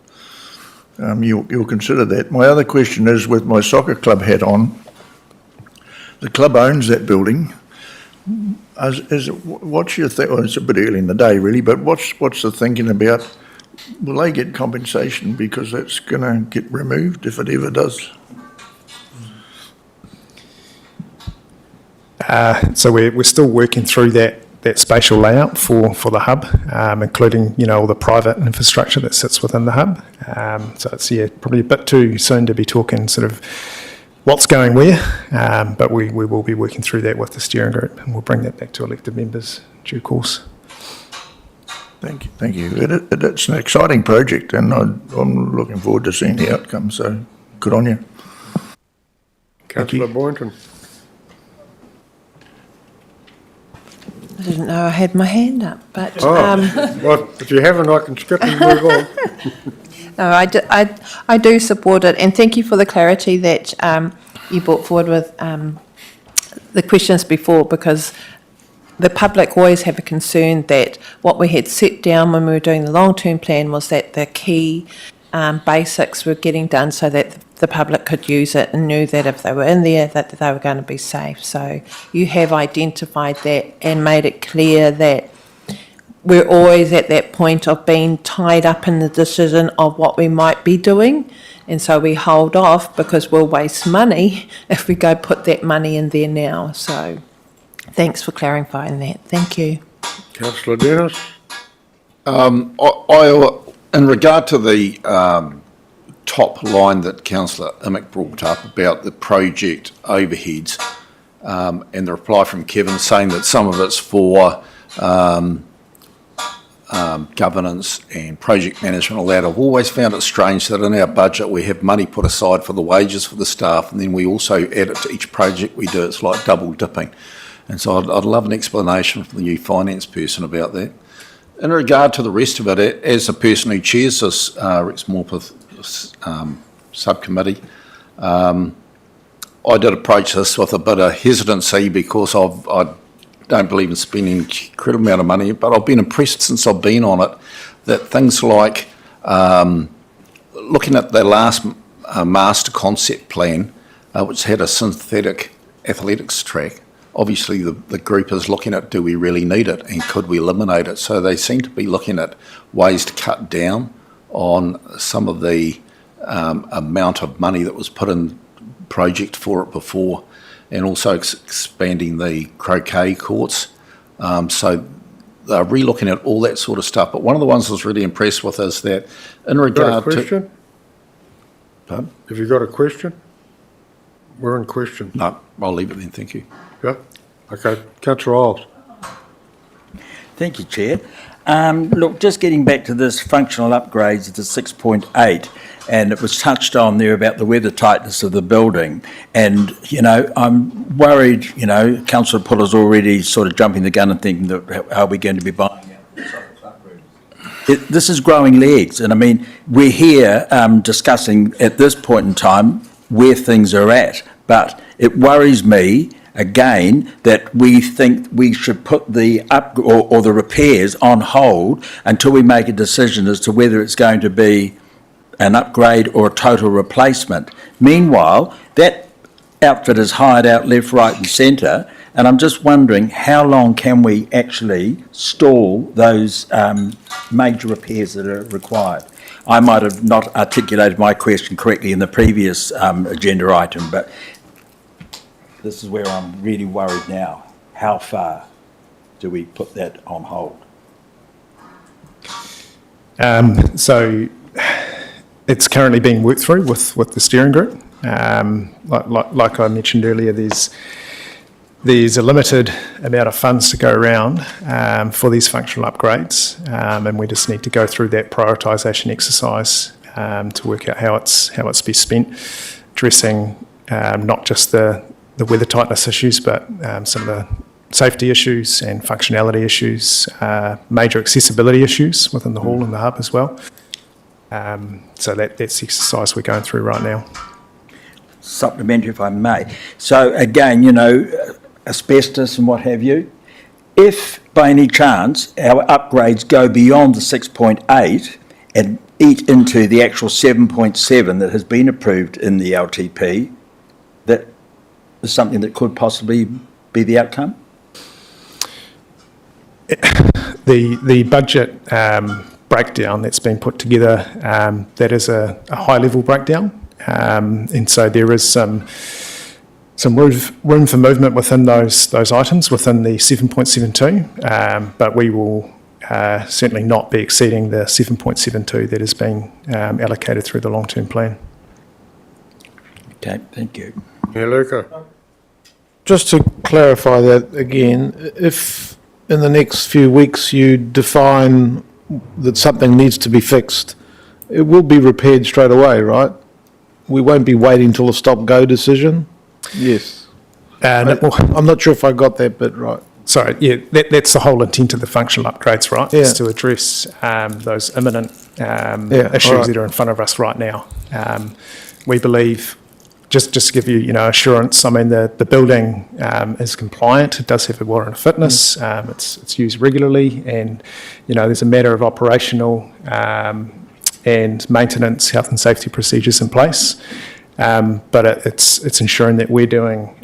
you'll consider that. My other question is, with my soccer club hat on, the club owns that building. What's your well, it's a bit early in the day, really, but what's the thinking about? Will they get compensation because that's going to get removed if it ever does?
So we're still working through that spatial layout for the hub, including all the private infrastructure that sits within the hub. So it's probably a bit too soon to be talking sort of what's going where, but we will be working through that with the steering group, and we'll bring that back to elected members in due course.
Thank you. It's an exciting project, and I'm looking forward to seeing the outcome. So good on you.
Councillor Boynton.
I didn't know I had my hand up, but...
Well, if you haven't, I can skip and move on.
No, I do support it, and thank you for the clarity that you brought forward with the questions before, because the public always have a concern that what we had set down when we were doing the long-term plan was that the key basics were getting done so that the public could use it and knew that if they were in there that they were going to be safe. So you have identified that and made it clear that we're always at that point of being tied up in the decision of what we might be doing, and so we hold off because we'll waste money if we go put that money in there now. So thanks for clarifying that. Thank you.
Councillor Dennis.
In regard to the top line that Councillor Imick brought up about the project overheads, and the reply from Kevin saying that some of it's for governance and project management, all that, I've always found it strange that in our budget we have money put aside for the wages for the staff, and then we also add it to each project we do. It's like double dipping. And so I'd love an explanation from the new finance person about that. In regard to the rest of it, as the person who chairs this Rex Morpeth subcommittee, I did approach this with a bit of hesitancy because I don't believe in spending an incredible amount of money, but I've been impressed since I've been on it that things like looking at the last master concept plan, which had a synthetic athletics track. Obviously, the group is looking at, do we really need it and could we eliminate it? So they seem to be looking at ways to cut down on some of the amount of money that was put in project for it before, and also expanding the croquet courts. So they're re-looking at all that sort of stuff. But one of the ones I was really impressed with is that in regard to...
Question?
Pardon?
Have you got a question? We're in question.
No, I'll leave it then, thank you.
Yeah? Okay. Councillor Isles.
Thank you, Chair. Look, just getting back to this functional upgrades to 6.8, and it was touched on there about the weather tightness of the building. And, I'm worried, Councillor Puller's already sort of jumping the gun and thinking that how are we going to be buying it? This is growing legs. And I mean, we're here discussing at this point in time where things are at. But it worries me again that we think we should put the or the repairs on hold until we make a decision as to whether it's going to be an upgrade or a total replacement. Meanwhile, that outfit is hired out left, right and centre, and I'm just wondering how long can we actually stall those major repairs that are required. I might have not articulated my question correctly in the previous agenda item, but this is where I'm really worried now. How far do we put that on hold?
So it's currently being worked through with the steering group. Like I mentioned earlier, there's a limited amount of funds to go around for these functional upgrades, and we just need to go through that prioritisation exercise to work out how it's to be spent, addressing not just the weather tightness issues, but some of the safety issues and functionality issues, major accessibility issues within the hall and the hub as well. So that's the exercise we're going through right now.
Supplementary, if I may. So again, you know, asbestos and what have you, if by any chance our upgrades go beyond the 6.8 and eat into the actual 7.7 that has been approved in the LTP, that is something that could possibly be the outcome?
The budget breakdown that's been put together, that is a high-level breakdown, and so there is some room for movement within those items within the 7.72, but we will certainly not be exceeding the 7.72 that has been allocated through the long-term plan.
Okay, thank you.
Yeah, Luca.
Just to clarify that again, if in the next few weeks you define that something needs to be fixed, it will be repaired straight away, right? We won't be waiting till a stop-go decision? Yes. I'm not sure if I got that bit right.
Sorry, yeah, that's the whole intent of the functional upgrades, right?
Yeah.
Is to address those imminent issues that are in front of us right now. We believe, just to give you, assurance, I mean, the building is compliant. It does have a warrant of fitness. It's used regularly, and there's a matter of operational and maintenance, health and safety procedures in place. But it's ensuring that we're doing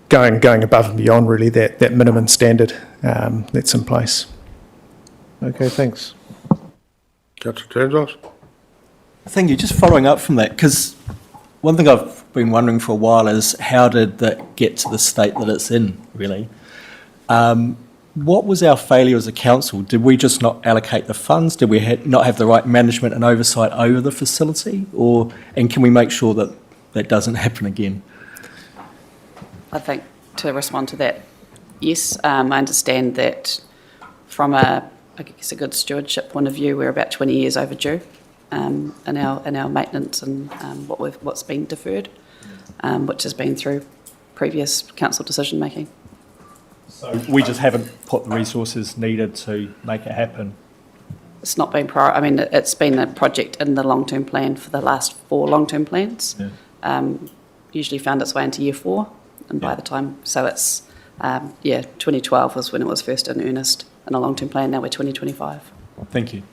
going above and beyond really that minimum standard that's in place.
Okay, thanks.
Councillor Tenzos.
Thank you. Just following up from that, because one thing I've been wondering for a while is how did that get to the state that it's in, really? What was our failure as a council? Did we just not allocate the funds? Did we not have the right management and oversight over the facility? And can we make sure that that doesn't happen again?
I think to respond to that, yes, I understand that from a good stewardship point of view, we're about 20 years overdue in our maintenance and what's been deferred, which has been through previous council decision making.
So we just haven't put the resources needed to make it happen.
It's not been it's been a project in the long-term plan for the last 4 long-term plans. Yeah. Usually found its way into year 4, and by the time, so it's 2012 was when it was first in earnest in a long-term plan. Now we're 2025.
Thank you.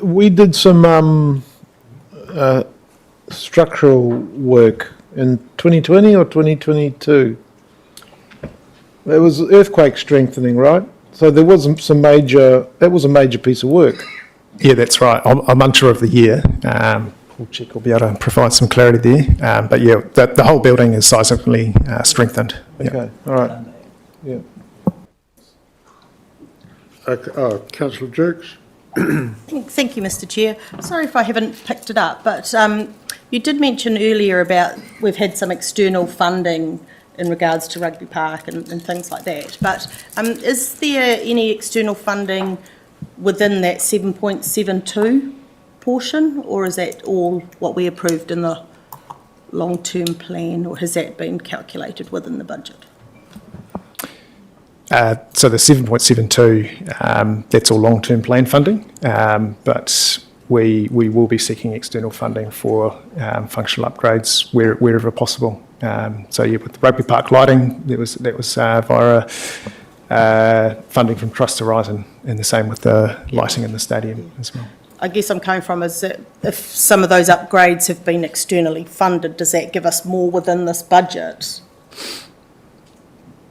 We did some structural work in 2020 or 2022. It was earthquake strengthening, right? So there was that was a major piece of work.
Yeah, that's right. I'm unsure of the year. Paul Check will be able to provide some clarity there. But yeah, the whole building is seismically strengthened.
Okay, all right. Yeah.
Councillor Jukes.
Thank you, Mr. Chair. Sorry if I haven't picked it up, but you did mention earlier about we've had some external funding in regards to Rugby Park and things like that. But is there any external funding within that 7.72 portion, or is that all what we approved in the long-term plan, or has that been calculated within the budget?
So the 7.72, that's all long-term plan funding, but we will be seeking external funding for functional upgrades wherever possible. So yeah, with the Rugby Park lighting, that was via funding from Trust Horizon, and the same with the lighting in the stadium as well.
I guess I'm coming from is that if some of those upgrades have been externally funded, does that give us more within this budget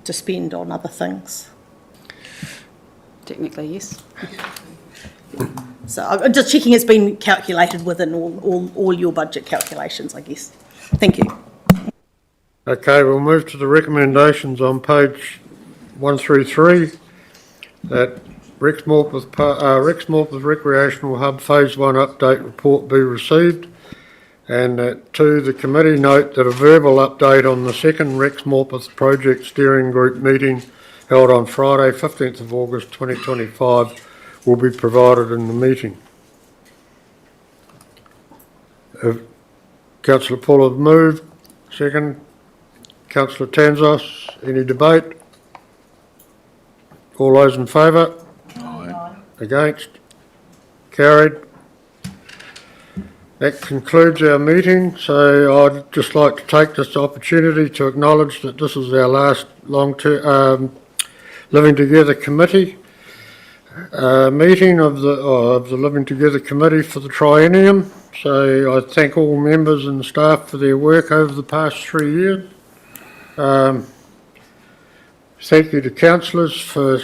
to spend on other things?
technically, yes.
So I'm just checking it's been calculated within all your budget calculations, I guess. Thank you.
Okay, we'll move to the recommendations on page 133, that Rex Morpeth Recreational Hub Phase 1 update report be received, and that 2, the committee note that a verbal update on the second Rex Morpeth project steering group meeting held on Friday, 15th of August 2025 will be provided in the meeting. Councillor Paul have moved. Second. Councillor Tanzos, any debate? All those in favour? Aye. Against? Carried. That concludes our meeting, so I'd just like to take this opportunity to acknowledge that this is our last long-term Living Together Committee meeting of the Living Together Committee for the triennium. So I thank all members and staff for their work over the past 3 years. Thank you to councillors. For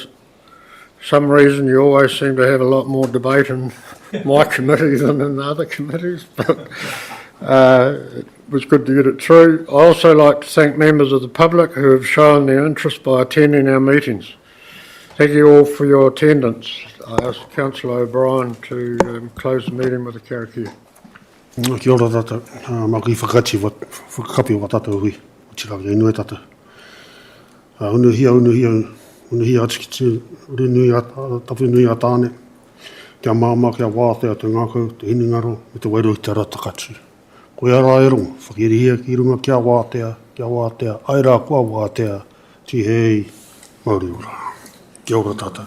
some reason you always seem to have a lot more debate in my committee than in the other committees, but it was good to get it through. I also like to thank members of the public who have shown their interest by attending our meetings. Thank you all for your attendance. I ask Councillor O'Brien to close the meeting with a karakia.
Kia ora tātou. Mā ki whakakapi wa tātou hui. Tiraki e nui tātou. Unuhia atikitu, tapu nui a tāne. Kia māma, kia wātea, te ngākau, te hiningaro, me te wairu i te ratakatu. Koe ara e rongo, whakirihia ki runga kia wātea, aira kua wātea, ti hei, mauri ora. Kia ora tātou.